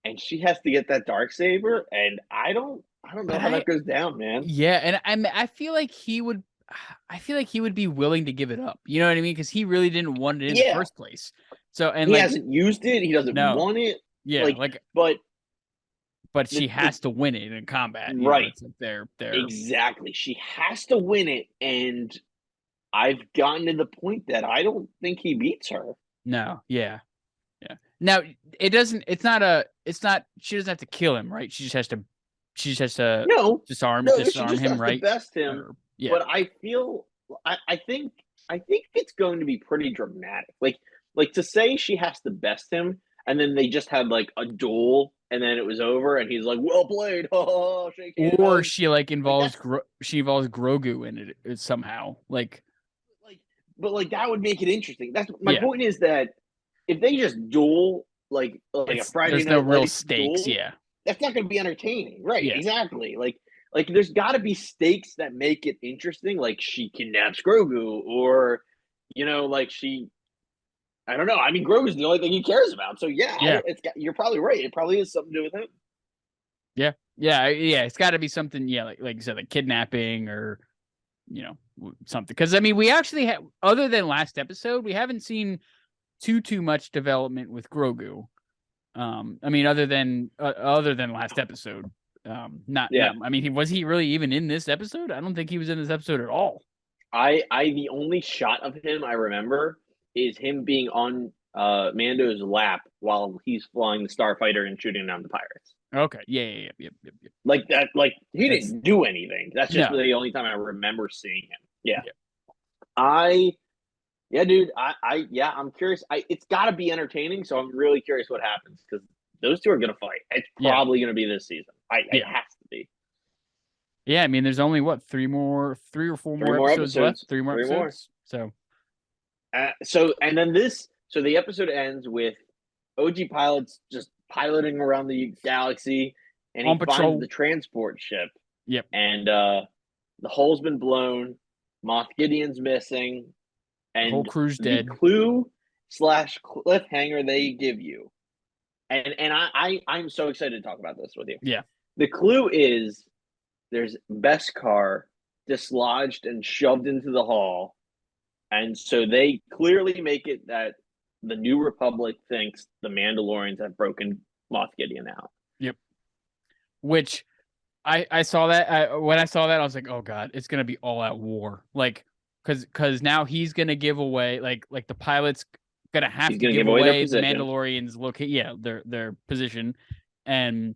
and she has to get that dark saber, and I don't know how that goes down, man. Yeah, and I feel like he would. I feel like he would be willing to give it up. You know what I mean? Because he really didn't want it in the first place. So and he like hasn't used it. He doesn't want it. Yeah, but she the, has to win it in combat. Right. It's like they're exactly. She has to win it, and I've gotten to the point that I don't think he beats her. No, yeah. Yeah. Now it doesn't. It's not. She doesn't have to kill him, right? She just has to. Disarm him, right? Best him. Yeah. But I feel. I think it's going to be pretty dramatic. Like to say she has to best him, and then they just had like a duel, and then it was over, and he's like, "Well played." Shake hands. Or she involves Grogu in it somehow. But that would make it interesting. That's my point. Is that if they just duel like a Friday there's night, no real stakes. Duel, yeah, that's not going to be entertaining, right? Yeah. Exactly. Like there's got to be stakes that make it interesting. Like she kidnaps Grogu, or like she. I don't know. I mean, Grogu's the only thing he cares about. So yeah. You're probably right. It probably is something to do with him. Yeah. It's got to be something. Yeah, like you said, like kidnapping or something. Because I mean, we actually have, other than last episode, we haven't seen too much development with Grogu. I mean, other than last episode. I mean, was he really even in this episode? I don't think he was in this episode at all. The only shot of him I remember is him being on Mando's lap while he's flying the starfighter and shooting down the pirates. Okay. Yeah. Like that. Like he didn't do anything. That's just the only time I remember seeing him. Yeah. Dude. I'm curious. It's got to be entertaining. So I'm really curious what happens because those two are gonna fight. It's probably gonna be this season. It has to be. Yeah, I mean, there's only 3 or 4 more episodes left. 3 more episodes. So. And then the episode ends with OG pilots just piloting around the galaxy, and he finds the transport ship. Yep. And the hull's been blown. Moff Gideon's missing, and the whole crew's dead. Clue / cliffhanger they give you, and I'm so excited to talk about this with you. Yeah. The clue is there's Beskar dislodged and shoved into the hull. And so they clearly make it that the New Republic thinks the Mandalorians have broken Moff Gideon out. Yep. Which I saw that. When I saw that, I was like, oh God, it's going to be all out war. Like, because now he's going to give away, like the pilot's going to have to give away the Mandalorians' their position. And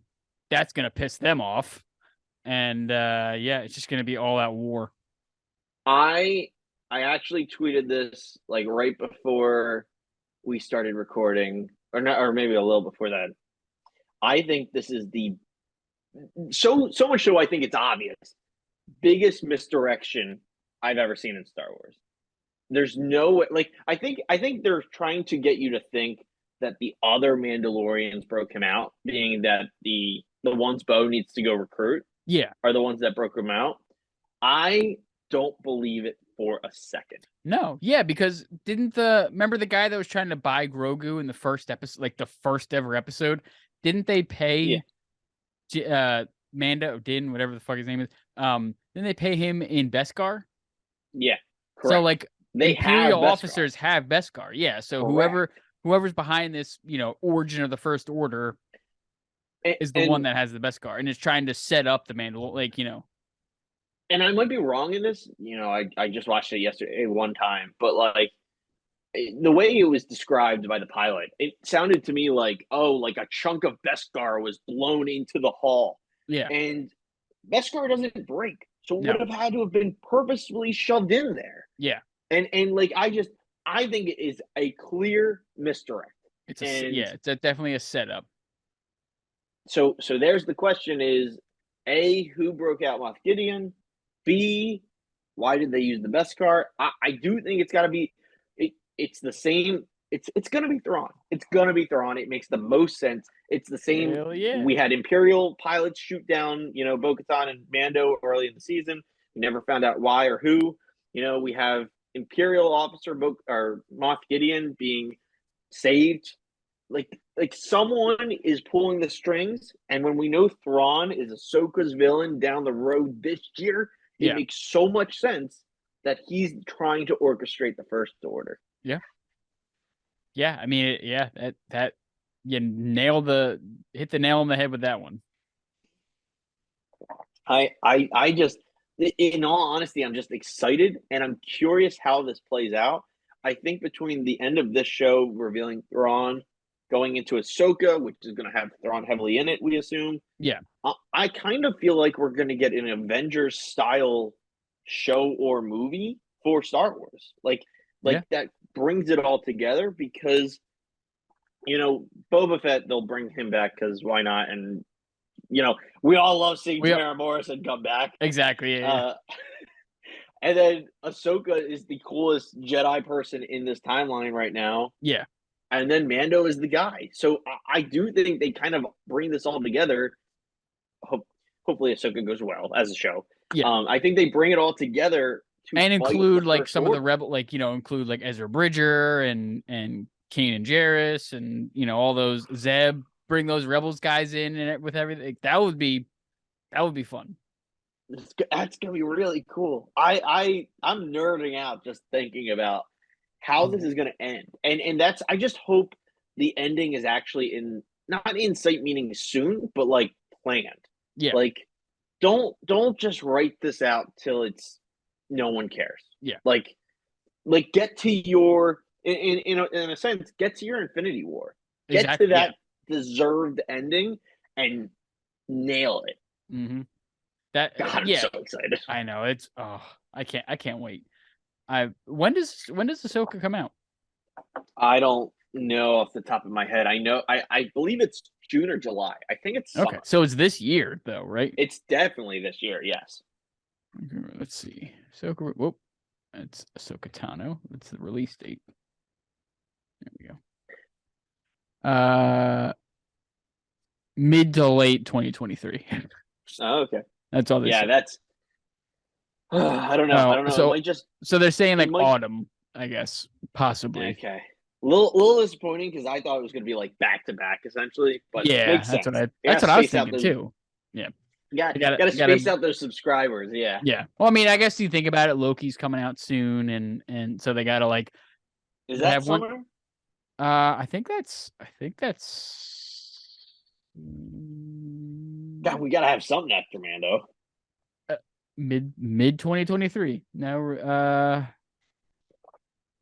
that's gonna piss them off. And yeah, it's just gonna be all out war. I actually tweeted this like right before we started recording, or not, or maybe a little before that. I think this is the so much so I think it's obvious biggest misdirection I've ever seen in Star Wars. There's no way, like I think they're trying to get you to think that the other Mandalorians broke him out, being that the ones Bo needs to go recruit Yeah. are the ones that broke him out. I don't believe it for a second. No, yeah, because remember the guy that was trying to buy Grogu in the first episode, like the first ever episode? Didn't they pay Mando, Din, whatever the fuck his name is? Didn't they pay him in Beskar? Yeah, correct. So like they Imperial officers have Beskar. Yeah, so correct. whoever's behind this, origin of the First Order is the one that has the Beskar and is trying to set up the Mandalorian, like, And I might be wrong in this. I just watched it yesterday one time, but like the way it was described by the pilot, it sounded to me like, oh, like a chunk of Beskar was blown into the hull. Yeah. And Beskar doesn't break. So it No. would have had to have been purposefully shoved in there. Yeah. And like I think it is a clear misdirect. It's definitely a setup. So there's the question is A, who broke out Moff Gideon? B, why did they use the Beskar? I do think it's gotta be it's the same. It's gonna be Thrawn. It's gonna be Thrawn. It makes the most sense. It's the same. Hell yeah. We had Imperial pilots shoot down, Bo-Katan and Mando early in the season. We never found out why or who. We have Imperial officer or Moff Gideon being saved. Like someone is pulling the strings, and when we know Thrawn is Ahsoka's villain down the road this year, it makes so much sense that he's trying to orchestrate the First Order. Yeah. Yeah, I mean, that you hit the nail on the head with that one. I just, in all honesty, I'm just excited and I'm curious how this plays out. I think between the end of this show revealing Thrawn, going into Ahsoka, which is going to have Thrawn heavily in it, we assume. Yeah. I kind of feel like we're going to get an Avengers style show or movie for Star Wars. Like that brings it all together because, Boba Fett, they'll bring him back because why not? And, we all love seeing Tamara Morrison come back. Exactly. Yeah. And then Ahsoka is the coolest Jedi person in this timeline right now. Yeah. And then Mando is the guy. So I do think they kind of bring this all together. Hopefully Ahsoka goes well as a show. Yeah. I think they bring it all together and include like some of the rebel, like, include like Ezra Bridger and Kanan Jarrus and, all those Zeb, bring those Rebels guys in and with everything. That would be fun. That's going to be really cool. I'm nerding out just thinking about how this is going to end. And that's, I just hope the ending is actually not in sight, meaning soon, but like planned. Yeah. Like, don't just write this out till it's no one cares. Yeah. Like get to your, in a sense, get to your Infinity War. Get to that deserved ending and nail it. Mm-hmm. God, I'm so excited. I know it's I can't wait. When does Ahsoka come out? I don't know off the top of my head. I know I believe it's June or July. I think it's summer. Okay. So it's this year though, right? It's definitely this year, yes. Let's see. Ahsoka, whoop. That's Ahsoka Tano. That's the release date. There we go. Mid to late 2023. Oh, okay. That's all they say. That's I don't know. I don't know. So they're saying like autumn, I guess, possibly. Okay. A little disappointing because I thought it was going to be like back to back essentially, but yeah, that's what I was thinking too. Yeah. You gotta space out those subscribers. Yeah. Yeah. Well, I mean, I guess you think about it, Loki's coming out soon, and so they gotta like. Is that summer? I think that's. God, we gotta have something after Mando. Mid 2023. Now,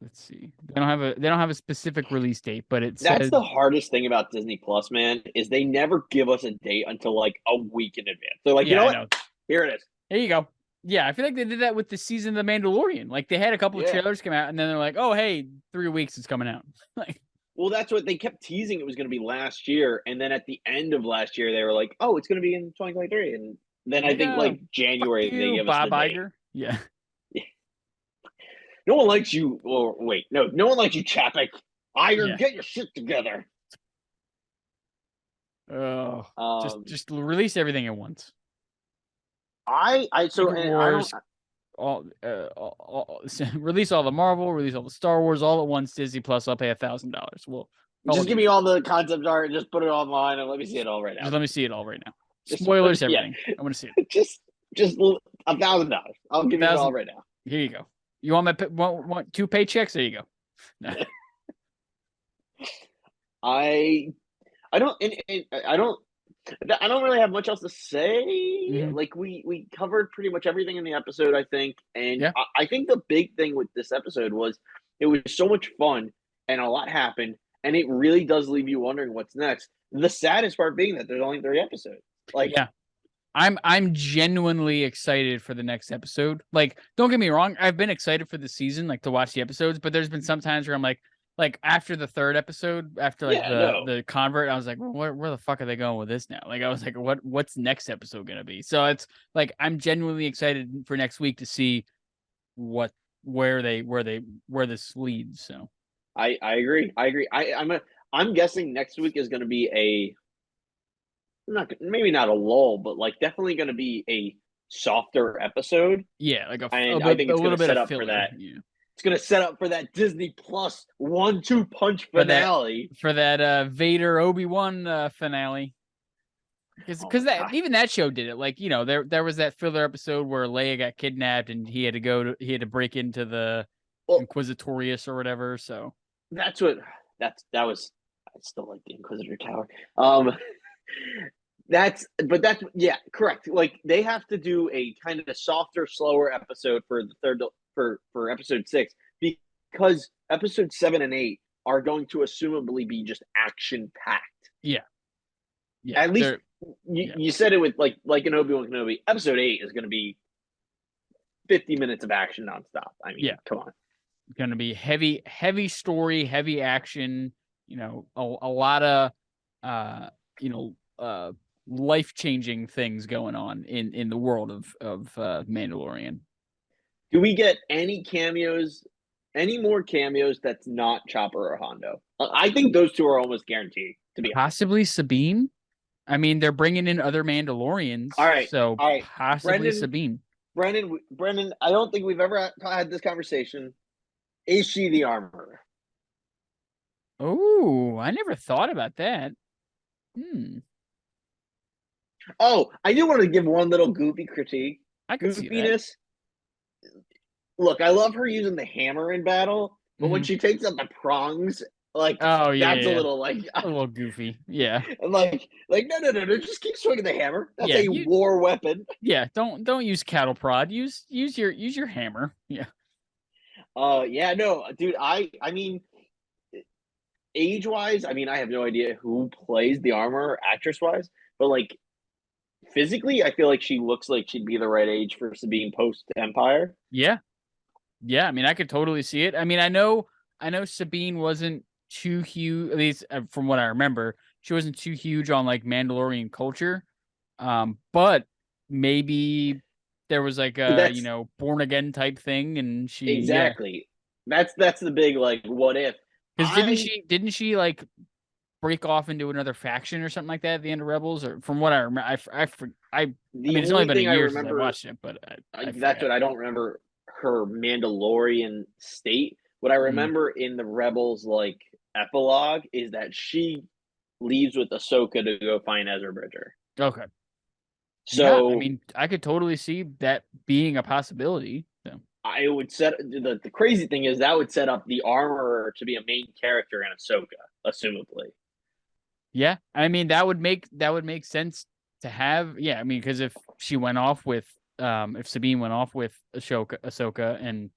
let's see. They don't have a specific release date, but it That's says the hardest thing about Disney Plus, man, is they never give us a date until like a week in advance. They're like, you yeah, know I what? know. Here it is. There you go. Yeah, I feel like they did that with the season of The Mandalorian. Like they had a couple of Yeah. trailers come out, and then they're like, "Oh, hey, 3 weeks it's coming out." Like, Well, that's what they kept teasing it was going to be last year, and then at the end of last year, they were like, "Oh, it's going to be in 2023," and then I think yeah, like fuck January they you, give us the Bob date. Iger. Yeah. No one likes you. Or wait, no one likes you, Chapek. Iger, Yeah. get your shit together. Oh, just Um, just release everything at once. so Secret and I don't. Wars, release all the Marvel, release all the Star Wars all at once. Disney Plus. I'll pay $1,000. Well, Just give me all the concept art and just put it online and let me see it all right now. Just let me see it all right now. Spoilers, everything. I want to see it. Just $1,000. I'll give you it all right now. Here you go. You want want 2 paychecks? There you go. No. I don't I don't really have much else to say. Mhm. Like we covered pretty much everything in the episode, I think. And Yeah. I think the big thing with this episode was it was so much fun and a lot happened, and it really does leave you wondering what's next. The saddest part being that there's only 3 episodes. Like, Yeah. I'm genuinely excited for the next episode. Like, don't get me wrong, I've been excited for the season, like to watch the episodes, but there's been some times where I'm like after the 3rd episode, after like yeah, no. the convert, I was like, well, where the fuck are they going with this now? Like, I was like, what's next episode gonna be? So it's like I'm genuinely excited for next week to see where this leads. So I agree. I'm guessing next week is going to be maybe not a lull, but like definitely going to be a softer episode. yeah, like And I think a it's going little to bit set of up for filler. that. Yeah. It's going to set up for that Disney Plus 1-2 punch finale. For that Vader Obi-Wan because Oh, even that show did it. Like, you know, there was that filler episode where Leia got kidnapped and he had to break into the Inquisitorius or whatever. So that was. I still like the Inquisitor Tower. That's yeah, correct. Like they have to do a kind of a softer, slower episode for the third for episode 6 because episode 7 and 8 are going to assumably be just action packed. Yeah. At least you said it with like an Obi-Wan Kenobi. Episode 8 is going to be 50 minutes of action nonstop. I mean, come on. It's going to be heavy story, heavy action. You know, a lot of life-changing things going on in the world of Mandalorian. Do we get any more cameos that's not Chopper or Hondo? I think those 2 are almost guaranteed to be possibly honest. Sabine. I mean, they're bringing in other Mandalorians. All right. Possibly Sabine. Brendan, I don't think we've ever had this conversation. Is she the armorer? Oh, I never thought about that. Oh, I do want to give one little goofy critique. I can see that. Look, I love her using the hammer in battle, but when she takes out the prongs, like, oh yeah, that's a little like a little goofy. Yeah. Like no, just keep swinging the hammer. That's a war weapon. Yeah, don't use cattle prod. Use your hammer. Yeah. Yeah, no, dude, I mean, age-wise, I mean, I have no idea who plays the armor actress-wise, but like physically, I feel like she looks like she'd be the right age for Sabine post Empire. Yeah. Yeah, I mean, I could totally see it. I mean, I know Sabine wasn't too huge, at least from what I remember. She wasn't too huge on like Mandalorian culture. But maybe there was like a born again type thing, and she exactly. Yeah. That's the big like what if? Because didn't she like break off into another faction or something like that at the end of Rebels? Or from what I remember, I mean, it's only been a year since I watched it, but that's what I don't remember her Mandalorian state. What I remember in the Rebels like epilogue is that she leaves with Ahsoka to go find Ezra Bridger. Okay. So yeah, I mean, I could totally see that being a possibility. So. I would set the crazy thing is that would set up the armorer to be a main character in Ahsoka, assumably. Yeah, I mean that would make sense to have. Yeah, I mean because if she went off with if Sabine went off with Ahsoka and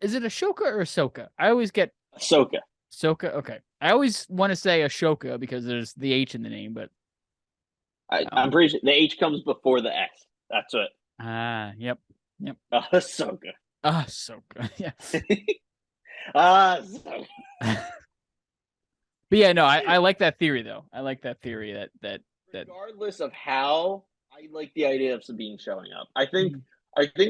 Is it Ashoka or Ahsoka? I always get Ahsoka. Ahsoka. Okay, I always want to say Ashoka because there's the H in the name, but I'm pretty sure the H comes before the S. That's it. Yep. Ahsoka. Ahsoka. Yeah. Ahsoka. But yeah, no, I like that theory though. I like that theory that regardless of how, I like the idea of Sabine showing up. I think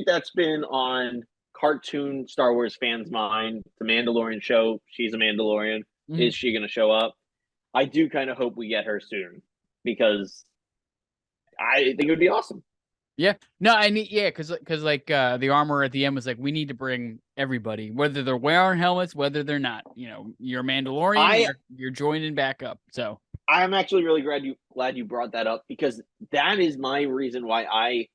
that's been on cartoon Star Wars fans' mind. The Mandalorian show, she's a Mandalorian. Is she going to show up? I do kind of hope we get her soon because I think it would be awesome. Yeah. No, I need because like the armor at the end was like, we need to bring everybody, whether they're wearing helmets, whether they're not. You know, you're a Mandalorian, you're joining back up. So I'm actually really glad you brought that up because that is my reason why I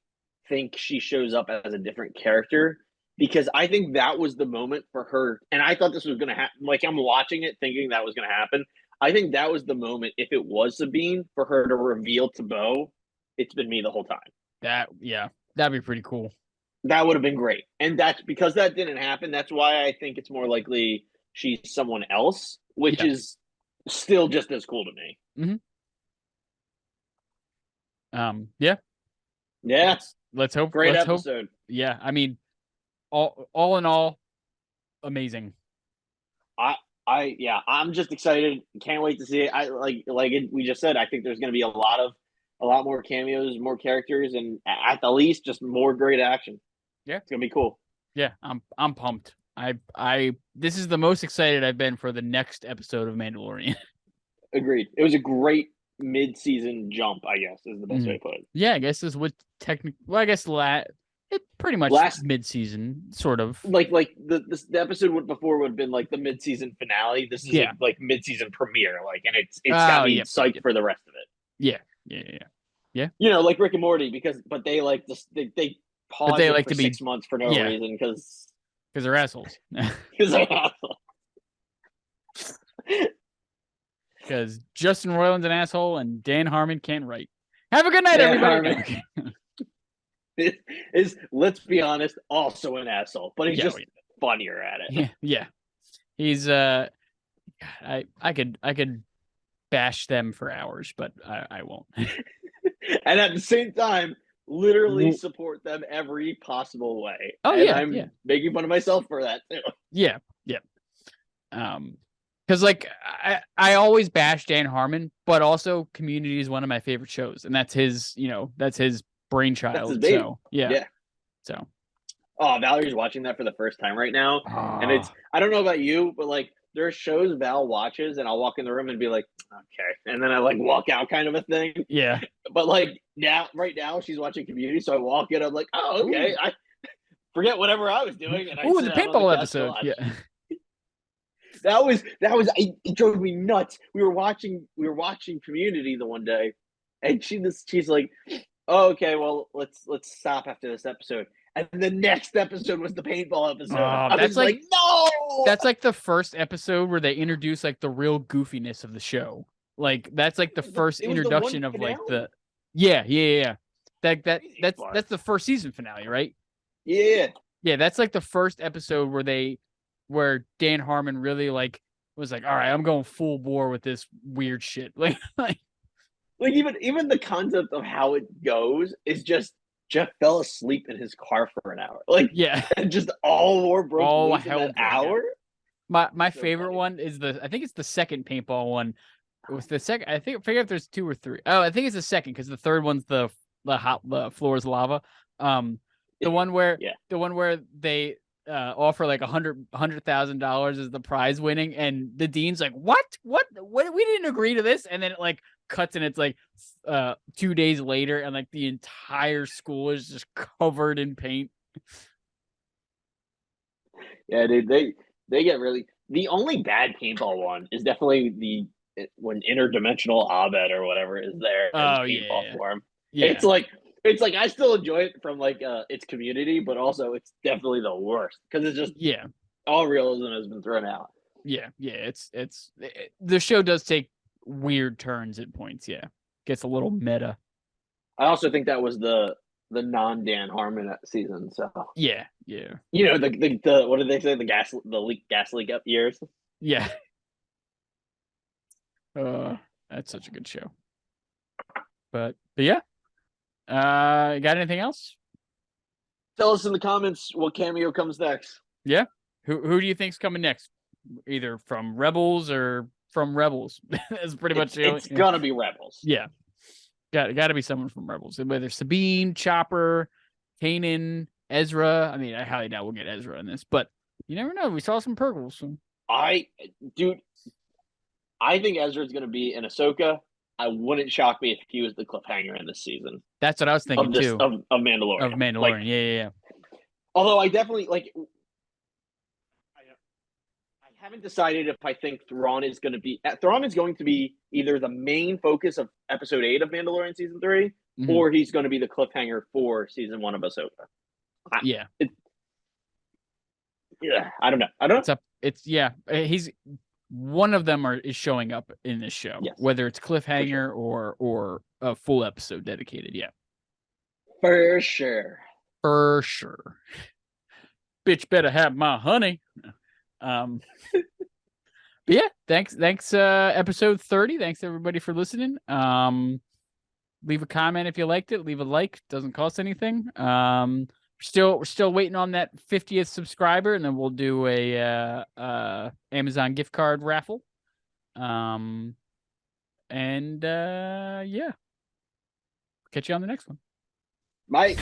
think she shows up as a different character, because I think that was the moment for her, and I thought this was going to happen. Like, I'm watching it thinking that was going to happen. I think that was the moment, if it was Sabine, for her to reveal to Bo, it's been me the whole time. That'd be pretty cool. That would have been great. And that's because that didn't happen. That's why I think it's more likely she's someone else, which is still just as cool to me. Yeah. Let's hope. Great episode. Yeah, I mean, all in all, amazing. I'm just excited. Can't wait to see it. We just said, I think there's going to be a lot more cameos, more characters, and at the least, just more great action. Yeah, it's gonna be cool. Yeah, I'm pumped. This is the most excited I've been for the next episode of Mandalorian. Agreed. It was a great mid-season jump, I guess, is the best way to put it. Yeah, I guess this would technically. Well, I guess it pretty much mid-season, sort of. Like the episode before would have been like the mid-season finale. This is like mid-season premiere, and it's got me psyched for the rest of it. Yeah. You know, like Rick and Morty, but they like they pause it for 6 months for no reason because they're assholes. Because they're assholes. Because Justin Roiland's an asshole and Dan Harmon can't write. Have a good night, everybody. Is let's be honest, also an asshole, but he's just funnier at it. Yeah. He's I could bash them for hours, but I won't. And at the same time, literally support them every possible way. I'm making fun of myself for that too. Yeah. Because like I always bash Dan Harmon, but also Community is one of my favorite shows, and that's his brainchild. That's his baby. So yeah. So Valerie's watching that for the first time right now, and I don't know about you, but like there are shows Val watches, and I'll walk in the room and be like, okay, and then I like walk out, kind of a thing. Yeah. But like right now she's watching Community, so I walk in, I'm like, oh, okay. Ooh. I forget whatever I was doing, and the paintball episode. Yeah. That was it drove me nuts. We were watching Community the one day, and she's like, oh, okay, well let's stop after this episode. And the next episode was the paintball episode. That's like no. That's like the first episode where they introduce like the real goofiness of the show. Like that's like the first introduction of like the That's the first season finale, right? Yeah. Yeah, that's like the first episode where Dan Harmon really like was like, all right, I'm going full bore with this weird shit. Like even the concept of how it goes is just Jeff fell asleep in his car for an hour. And just all war broke loose in an hour. My favorite one is I think it's the second paintball one. It was the second. I forget if there's 2 or 3. Oh, I think it's the second because the third one's the floor is lava. The one where they offer like $100,000 as the prize winning, and the dean's like, what? We didn't agree to this, and then it like cuts and it's like 2 days later, and like the entire school is just covered in paint. Yeah, dude, they get really. The only bad paintball one is definitely when interdimensional Abed or whatever is there in paintball form. Yeah. It's like I still enjoy it from like its Community, but also it's definitely the worst because it's just all realism has been thrown out. Yeah, the show does take weird turns at points. Yeah, gets a little meta. I also think that was the the non Dan Harmon season. So yeah, yeah. You know the what did they say, the gas leak up years? Yeah. That's such a good show. But yeah. Got anything else? Tell us in the comments what cameo comes next. Yeah. Who do you think's coming next? Either from Rebels or from Rebels. That's pretty much it's gonna be Rebels. Yeah. Got to be someone from Rebels. Whether Sabine, Chopper, Kanan, Ezra. I mean, I highly doubt we'll get Ezra in this, but you never know. We saw some Purgles. So. I think Ezra's gonna be in Ahsoka. I wouldn't shock me if he was the cliffhanger in this season. That's what I was thinking too. Of Mandalorian. Of Mandalorian, like, yeah. Although I definitely I haven't decided if I think Thrawn is going to be either the main focus of Episode 8 of Mandalorian Season 3, or he's going to be the cliffhanger for Season 1 of Ahsoka. Yeah. I don't know. He's one of them is showing up in this show, yes. Whether it's cliffhanger or a full episode dedicated. Yeah. For sure. Bitch better have my honey. But yeah, thanks episode 30. Thanks everybody for listening. Leave a comment if you liked it. Leave a like, doesn't cost anything. We're still waiting on that 50th subscriber, and then we'll do a Amazon gift card raffle. Yeah, catch you on the next one. Bye.